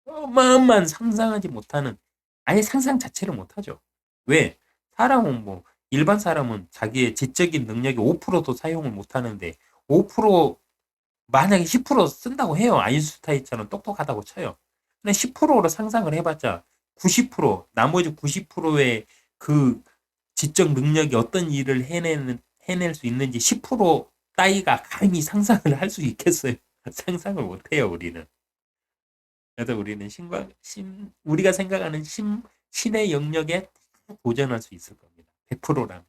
어마어마한 상상하지 못하는, 아예 상상 자체를 못하죠. 왜? 사람은 뭐 일반 사람은 자기의 지적인 능력의 5%도 사용을 못하는데 5% 만약에 10% 쓴다고 해요. 아인슈타인처럼 똑똑하다고 쳐요. 근데 10%로 상상을 해봤자 90%, 나머지 90%의 그 지적 능력이 어떤 일을 해낼 수 있는지 10% 따위가 감히 상상을 할 수 있겠어요. 상상을 못해요, 우리는. 그래서 우리는 우리가 생각하는 신의 영역에 도전할 수 있을 겁니다. 100%라면.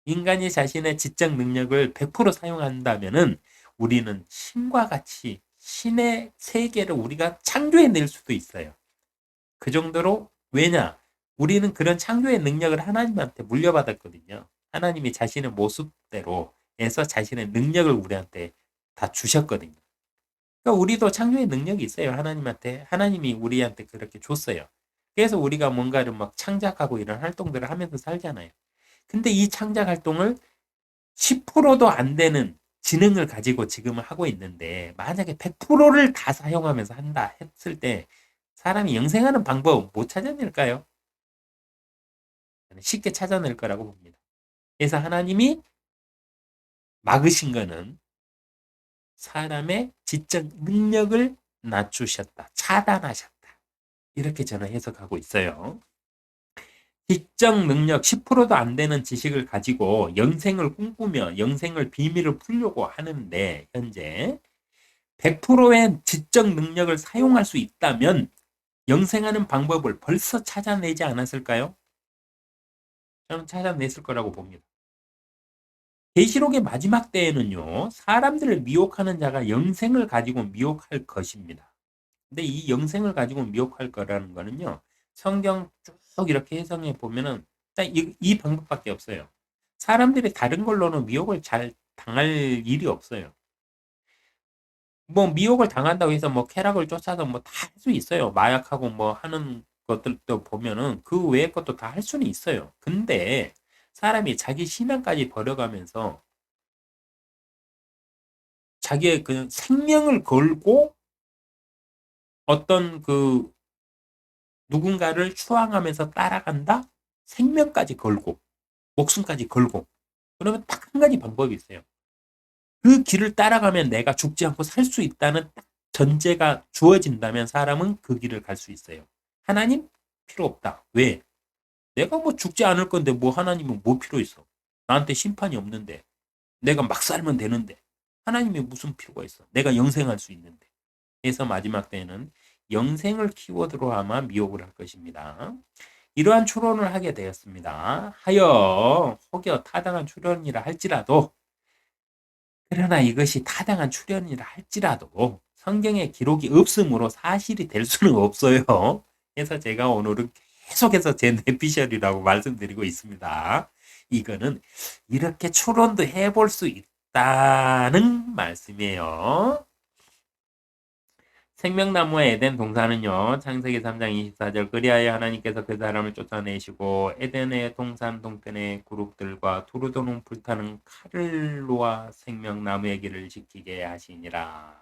인간이 자신의 지적 능력을 100% 사용한다면은 우리는 신과 같이 신의 세계를 우리가 창조해낼 수도 있어요. 그 정도로, 왜냐? 우리는 그런 창조의 능력을 하나님한테 물려받았거든요. 하나님이 자신의 모습대로 해서 자신의 능력을 우리한테 다 주셨거든요. 그러니까 우리도 창조의 능력이 있어요. 하나님이 우리한테 그렇게 줬어요. 그래서 우리가 뭔가를 막 창작하고 이런 활동들을 하면서 살잖아요. 근데 이 창작 활동을 10%도 안 되는 지능을 가지고 지금은 하고 있는데, 만약에 100%를 다 사용하면서 한다 했을 때 사람이 영생하는 방법 못 찾아낼까요? 쉽게 찾아낼 거라고 봅니다. 그래서 하나님이 막으신 거는 사람의 지적 능력을 낮추셨다, 차단하셨다. 이렇게 저는 해석하고 있어요. 지적 능력 10%도 안 되는 지식을 가지고 영생을 꿈꾸며 영생을 비밀을 풀려고 하는데, 현재 100%의 지적 능력을 사용할 수 있다면 영생하는 방법을 벌써 찾아내지 않았을까요? 저는 찾아냈을 거라고 봅니다. 계시록의 마지막 때에는요, 사람들을 미혹하는 자가 영생을 가지고 미혹할 것입니다. 근데 이 영생을 가지고 미혹할 거라는 거는요, 성경 쭉 이렇게 해석해 보면은 딱 이 방법밖에 없어요. 사람들이 다른 걸로는 미혹을 잘 당할 일이 없어요. 뭐 미혹을 당한다고 해서 뭐 쾌락을 쫓아서 뭐 다 할 수 있어요. 마약하고 뭐 하는 것들도 보면은 그 외의 것도 다 할 수는 있어요. 근데 사람이 자기 신앙까지 버려가면서 자기의 그 생명을 걸고 어떤 그 누군가를 추앙하면서 따라간다? 생명까지 걸고, 목숨까지 걸고. 그러면 딱 한 가지 방법이 있어요. 그 길을 따라가면 내가 죽지 않고 살 수 있다는 딱 전제가 주어진다면 사람은 그 길을 갈 수 있어요. 하나님? 필요 없다. 왜? 내가 뭐 죽지 않을 건데 뭐 하나님은 뭐 필요 있어? 나한테 심판이 없는데. 내가 막 살면 되는데. 하나님이 무슨 필요가 있어? 내가 영생할 수 있는데. 그래서 마지막 때에는 영생을 키워드로 아마 미혹을 할 것입니다. 이러한 추론을 하게 되었습니다. 하여 혹여 타당한 추론이라 할지라도, 그러나 이것이 타당한 추론이라 할지라도 성경에 기록이 없으므로 사실이 될 수는 없어요. 그래서 제가 오늘은 계속해서 제 뇌피셜이라고 말씀드리고 있습니다. 이거는 이렇게 추론도 해볼 수 있다는 말씀이에요. 생명나무의 에덴 동산은요, 창세기 3장 24절, 그리하여 하나님께서 그 사람을 쫓아내시고 에덴의 동산 동편의 그룹들과 두루 도는 불타는 칼로와 생명나무의 길을 지키게 하시니라.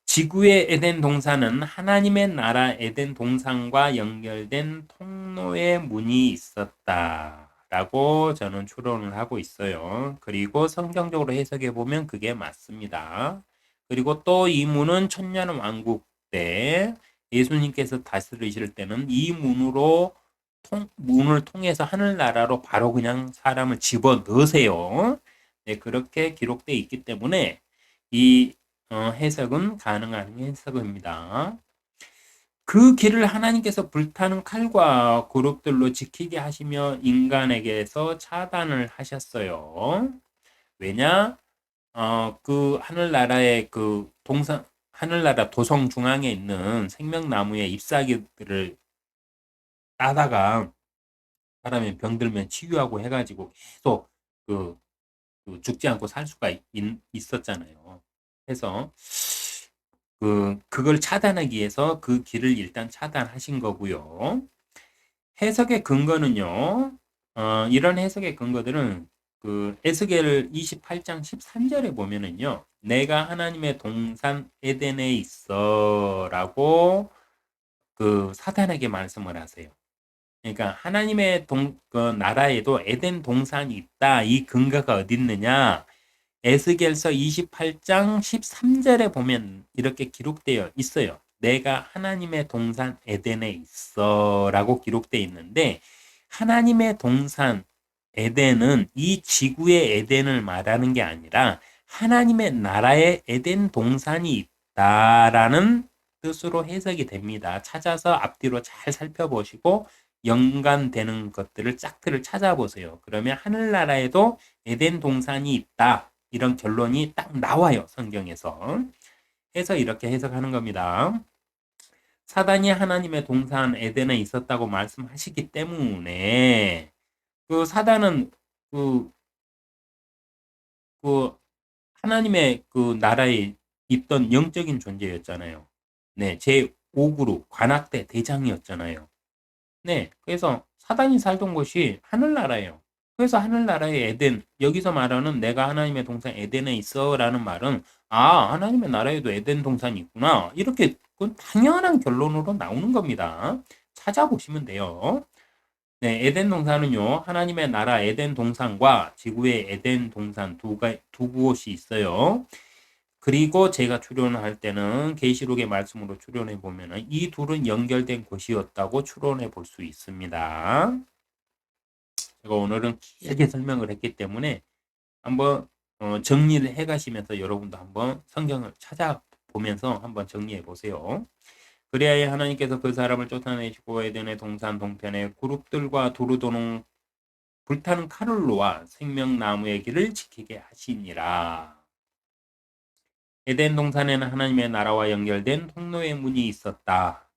지구의 에덴 동산은 하나님의 나라 에덴 동산과 연결된 통로의 문이 있었다라고 저는 추론을 하고 있어요. 그리고 성경적으로 해석해 보면 그게 맞습니다. 그리고 또 이 문은 천년 왕국 때 예수님께서 다스리실 때는 이 문을 통해서 하늘나라로 바로 그냥 사람을 집어 넣으세요. 네, 그렇게 기록되어 있기 때문에 이 해석은 가능한 해석입니다. 그 길을 하나님께서 불타는 칼과 그룹들로 지키게 하시며 인간에게서 차단을 하셨어요. 왜냐? 그 하늘나라의 그 하늘나라 도성 중앙에 있는 생명나무의 잎사귀들을 따다가 사람이 병들면 치유하고 해가지고 계속 그, 죽지 않고 살 수가 있었잖아요. 그래서 그걸 차단하기 위해서 그 길을 일단 차단하신 거고요. 해석의 근거는요. 이런 해석의 근거들은 에스겔 28장 13절에 보면은요. 내가 하나님의 동산 에덴에 있어라고 사단에게 말씀을 하세요. 그러니까 하나님의 나라에도 에덴 동산이 있다. 이 근거가 어디 있느냐? 에스겔서 28장 13절에 보면 이렇게 기록되어 있어요. 내가 하나님의 동산 에덴에 있어라고 기록되어 있는데 하나님의 동산 에덴은 이 지구의 에덴을 말하는 게 아니라 하나님의 나라의 에덴 동산이 있다라는 뜻으로 해석이 됩니다. 찾아서 앞뒤로 잘 살펴보시고 연관되는 것들을 짝들을 찾아보세요. 그러면 하늘나라에도 에덴 동산이 있다. 이런 결론이 딱 나와요. 성경에서. 해서 이렇게 해석하는 겁니다. 사단이 하나님의 동산 에덴에 있었다고 말씀하시기 때문에 사단은 그, 하나님의 나라에 있던 영적인 존재였잖아요. 네, 제5그룹 관악대 대장이었잖아요. 네, 그래서 사단이 살던 곳이 하늘나라예요. 그래서 하늘나라의 에덴, 여기서 말하는 내가 하나님의 동산 에덴에 있어 라는 말은 하나님의 나라에도 에덴 동산이 있구나. 이렇게 당연한 결론으로 나오는 겁니다. 찾아보시면 돼요. 네, 에덴 동산은요, 하나님의 나라 에덴 동산과 지구의 에덴 동산 두 곳이 있어요. 그리고 제가 추론할 때는 계시록의 말씀으로 추론해 보면은 이 둘은 연결된 곳이었다고 추론해 볼 수 있습니다. 제가 오늘은 길게 설명을 했기 때문에 한번 정리를 해 가시면서 여러분도 한번 성경을 찾아보면서 한번 정리해 보세요. 그리하여 하나님께서 그 사람을 쫓아내시고 에덴의 동산 동편에 그룹들과 두루 도는 불타는 칼을로와 생명나무의 길을 지키게 하시니라. 에덴 동산에는 하나님의 나라와 연결된 통로의 문이 있었다.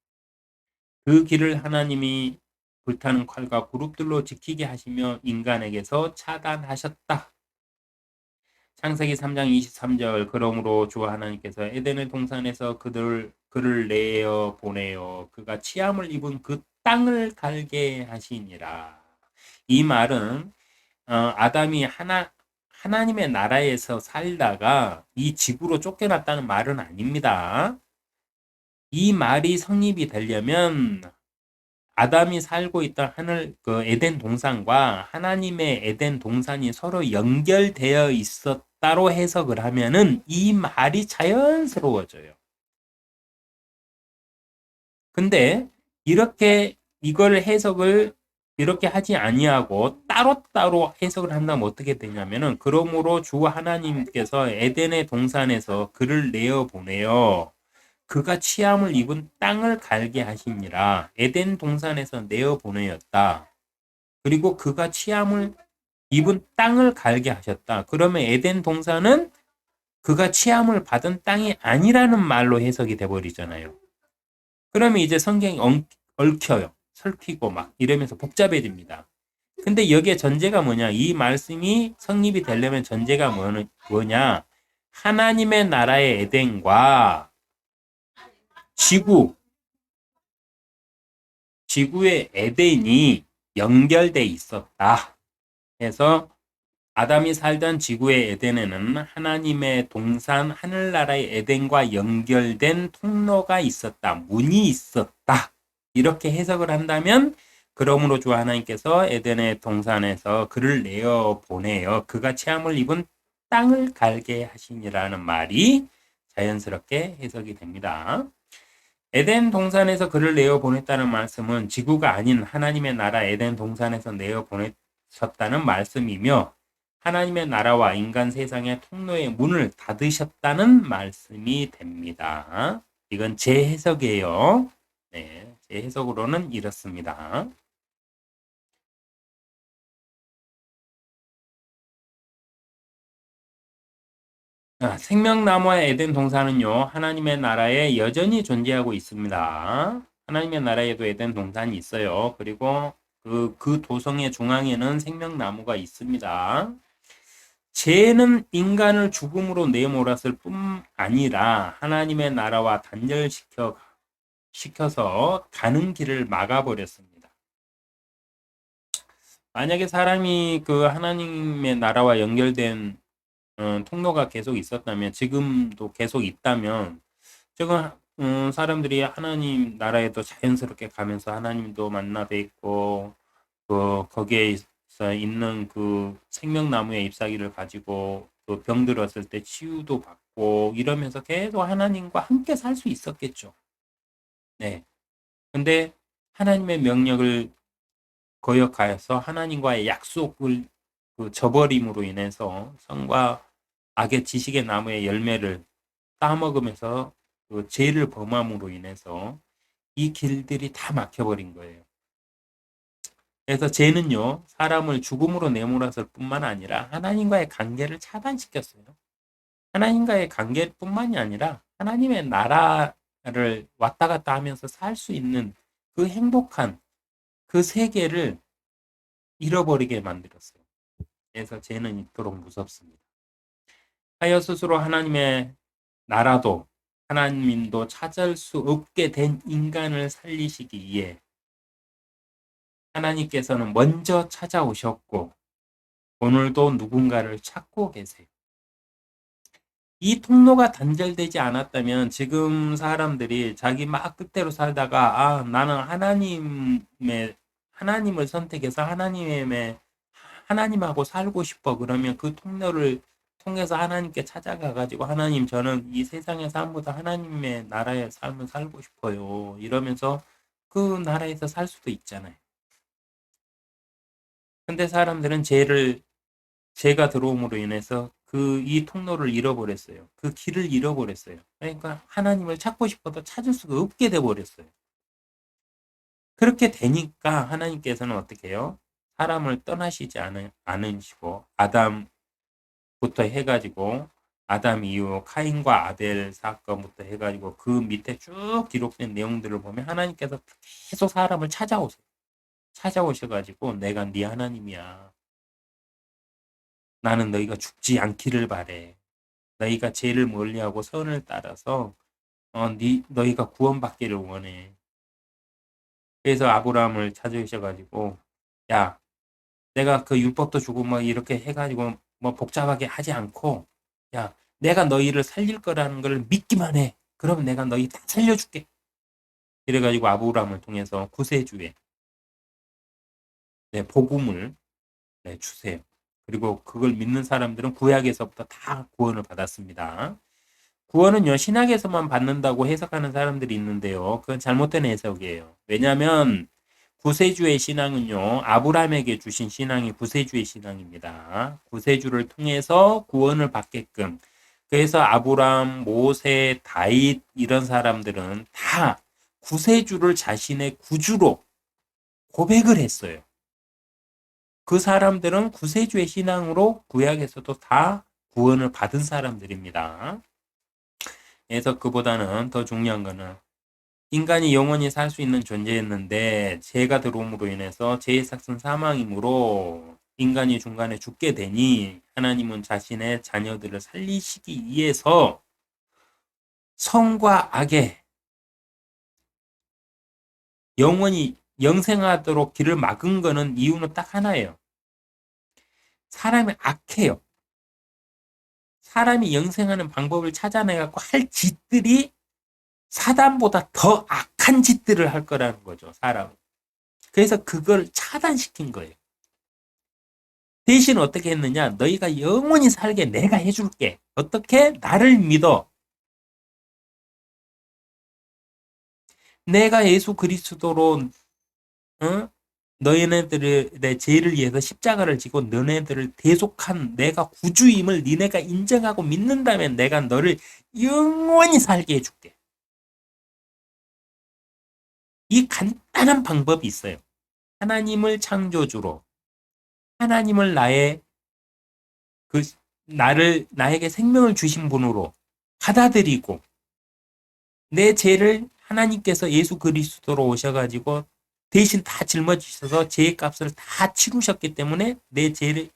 그 길을 하나님이 불타는 칼과 그룹들로 지키게 하시며 인간에게서 차단하셨다. 창세기 3장 23절 그러므로 주 하나님께서 에덴의 동산에서 그를 내어 보내어 그가 치함을 입은 그 땅을 갈게 하시니라. 이 말은 아담이 하나님의 나라에서 살다가 이 지구로 쫓겨났다는 말은 아닙니다. 이 말이 성립이 되려면 아담이 살고 있던 에덴 동산과 하나님의 에덴 동산이 서로 연결되어 있었다로 해석을 하면은 이 말이 자연스러워져요. 근데 이걸 해석을 이렇게 하지 아니하고 따로따로 해석을 한다면 어떻게 되냐면은 그러므로 주 하나님께서 에덴의 동산에서 그를 내어 보내어 그가 취함을 입은 땅을 갈게 하시니라. 에덴 동산에서 내어 보내었다. 그리고 그가 취함을 입은 땅을 갈게 하셨다. 그러면 에덴 동산은 그가 취함을 받은 땅이 아니라는 말로 해석이 돼버리잖아요. 그러면 이제 성경이 얽혀요. 설키고 막 이러면서 복잡해집니다. 근데 여기에 전제가 뭐냐? 이 말씀이 성립이 되려면 전제가 뭐냐? 하나님의 나라의 에덴과 지구의 에덴이 연결돼 있었다. 그래서 아담이 살던 지구의 에덴에는 하나님의 동산 하늘나라의 에덴과 연결된 통로가 있었다. 문이 있었다. 이렇게 해석을 한다면 그러므로 주 하나님께서 에덴의 동산에서 그를 내어 보내어 그가 체함을 입은 땅을 갈게 하시니라는 말이 자연스럽게 해석이 됩니다. 에덴 동산에서 그를 내어 보냈다는 말씀은 지구가 아닌 하나님의 나라 에덴 동산에서 내어 보내셨다는 말씀이며 하나님의 나라와 인간 세상의 통로의 문을 닫으셨다는 말씀이 됩니다. 이건 제 해석이에요. 네, 제 해석으로는 이렇습니다. 생명나무와 에덴 동산은요, 하나님의 나라에 여전히 존재하고 있습니다. 하나님의 나라에도 에덴 동산이 있어요. 그리고 그 도성의 중앙에는 생명나무가 있습니다. 죄는 인간을 죽음으로 내몰았을 뿐 아니라 하나님의 나라와 시켜서 가는 길을 막아버렸습니다. 만약에 사람이 그 하나님의 나라와 연결된 통로가 계속 있었다면, 지금도 계속 있다면, 지금 사람들이 하나님 나라에도 자연스럽게 가면서 하나님도 만나 뵙고, 거기에 있는 그 생명나무의 잎사귀를 가지고 또 병들었을 때 치유도 받고 이러면서 계속 하나님과 함께 살 수 있었겠죠. 네. 근데 하나님의 명령을 거역하여서 하나님과의 약속을 저버림으로 인해서 성과 악의 지식의 나무의 열매를 따먹으면서 그 죄를 범함으로 인해서 이 길들이 다 막혀버린 거예요. 그래서 죄는요, 사람을 죽음으로 내몰았을 뿐만 아니라 하나님과의 관계를 차단시켰어요. 하나님과의 관계뿐만이 아니라 하나님의 나라를 왔다 갔다 하면서 살 수 있는 그 행복한 그 세계를 잃어버리게 만들었어요. 그래서 죄는 이토록 무섭습니다. 하여 스스로 하나님의 나라도 하나님도 찾을 수 없게 된 인간을 살리시기 위해 하나님께서는 먼저 찾아오셨고 오늘도 누군가를 찾고 계세요. 이 통로가 단절되지 않았다면 지금 사람들이 자기 막 뜻대로 살다가 나는 하나님을 선택해서 하나님하고 살고 싶어. 그러면 그 통로를 통해서 하나님께 찾아가 가지고 하나님, 저는 이 세상의 삶보다 하나님의 나라의 삶을 살고 싶어요. 이러면서 그 나라에서 살 수도 있잖아요. 근데 사람들은 죄가 들어옴으로 인해서 이 통로를 잃어버렸어요. 그 길을 잃어버렸어요. 그러니까 하나님을 찾고 싶어도 찾을 수가 없게 돼버렸어요. 그렇게 되니까 하나님께서는 어떻게 해요? 사람을 떠나시지 않으시고 아담부터 해가지고 아담 이후 카인과 아벨 사건부터 해가지고 그 밑에 쭉 기록된 내용들을 보면 하나님께서 계속 사람을 찾아오셔가지고 내가 네 하나님이야. 나는 너희가 죽지 않기를 바래. 너희가 죄를 멀리하고 선을 따라서 너희가 구원받기를 원해. 그래서 아브라함을 찾으셔가지고, 야, 내가 그 율법도 주고 뭐 이렇게 해가지고 뭐 복잡하게 하지 않고, 야, 내가 너희를 살릴 거라는 걸 믿기만 해. 그러면 내가 너희 다 살려줄게. 이래가지고 아브라함을 통해서 구세주의 복음을 주세요. 그리고 그걸 믿는 사람들은 구약에서부터 다 구원을 받았습니다. 구원은요, 신약에서만 받는다고 해석하는 사람들이 있는데요. 그건 잘못된 해석이에요. 왜냐하면 구세주의 신앙은요, 아브라함에게 주신 신앙이 구세주의 신앙입니다. 구세주를 통해서 구원을 받게끔. 그래서 아브라함, 모세, 다윗 이런 사람들은 다 구세주를 자신의 구주로 고백을 했어요. 그 사람들은 구세주의 신앙으로 구약에서도 다 구원을 받은 사람들입니다. 그래서 그보다는 더 중요한 거는 인간이 영원히 살 수 있는 존재였는데 죄가 들어옴으로 인해서 죄의 삭은 사망이므로 인간이 중간에 죽게 되니 하나님은 자신의 자녀들을 살리시기 위해서 선과 악에 영원히 영생하도록 길을 막은 거는 이유는 딱 하나예요. 사람이 악해요. 사람이 영생하는 방법을 찾아내갖고 할 짓들이 사단보다 더 악한 짓들을 할 거라는 거죠, 사람은. 그래서 그걸 차단시킨 거예요. 대신 어떻게 했느냐? 너희가 영원히 살게 내가 해줄게. 어떻게? 나를 믿어. 내가 예수 그리스도로 너희네들의 죄를 위해서 십자가를 지고 너네들을 대속한 내가 구주임을 니네가 인정하고 믿는다면 내가 너를 영원히 살게 해줄게. 이 간단한 방법이 있어요. 하나님을 창조주로, 하나님을 나의 그 나에게 생명을 주신 분으로 받아들이고 내 죄를 하나님께서 예수 그리스도로 오셔가지고 대신 다 짊어지셔서 죄의 값을 다 치르셨기 때문에 내 죄의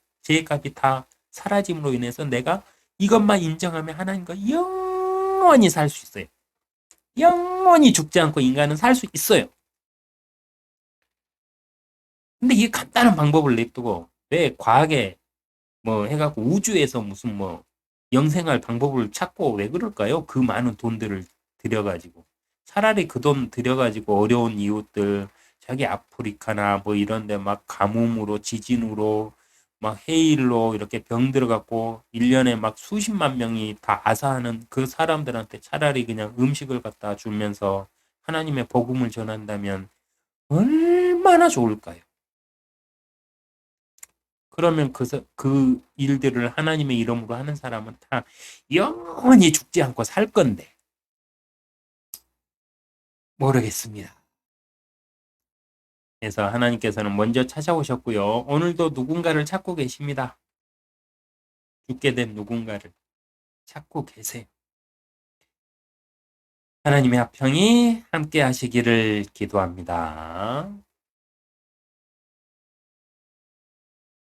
값이 다 사라짐으로 인해서 내가 이것만 인정하면 하나님과 영원히 살 수 있어요. 영원히 죽지 않고 인간은 살 수 있어요. 근데 이게 간단한 방법을 냅두고 왜 과학에 뭐 해갖고 우주에서 무슨 뭐 영생할 방법을 찾고 왜 그럴까요? 그 많은 돈들을 들여가지고 차라리 그 돈 들여가지고 어려운 이웃들 자기 아프리카나 뭐 이런데 막 가뭄으로 지진으로 막 해일로 이렇게 병 들어갖고 1년에 막 수십만 명이 다 아사하는 그 사람들한테 차라리 그냥 음식을 갖다 주면서 하나님의 복음을 전한다면 얼마나 좋을까요? 그러면 그 일들을 하나님의 이름으로 하는 사람은 다 영원히 죽지 않고 살 건데. 모르겠습니다. 그래서 하나님께서는 먼저 찾아오셨고요. 오늘도 누군가를 찾고 계십니다. 죽게 된 누군가를 찾고 계세요. 하나님의 합평이 함께 하시기를 기도합니다.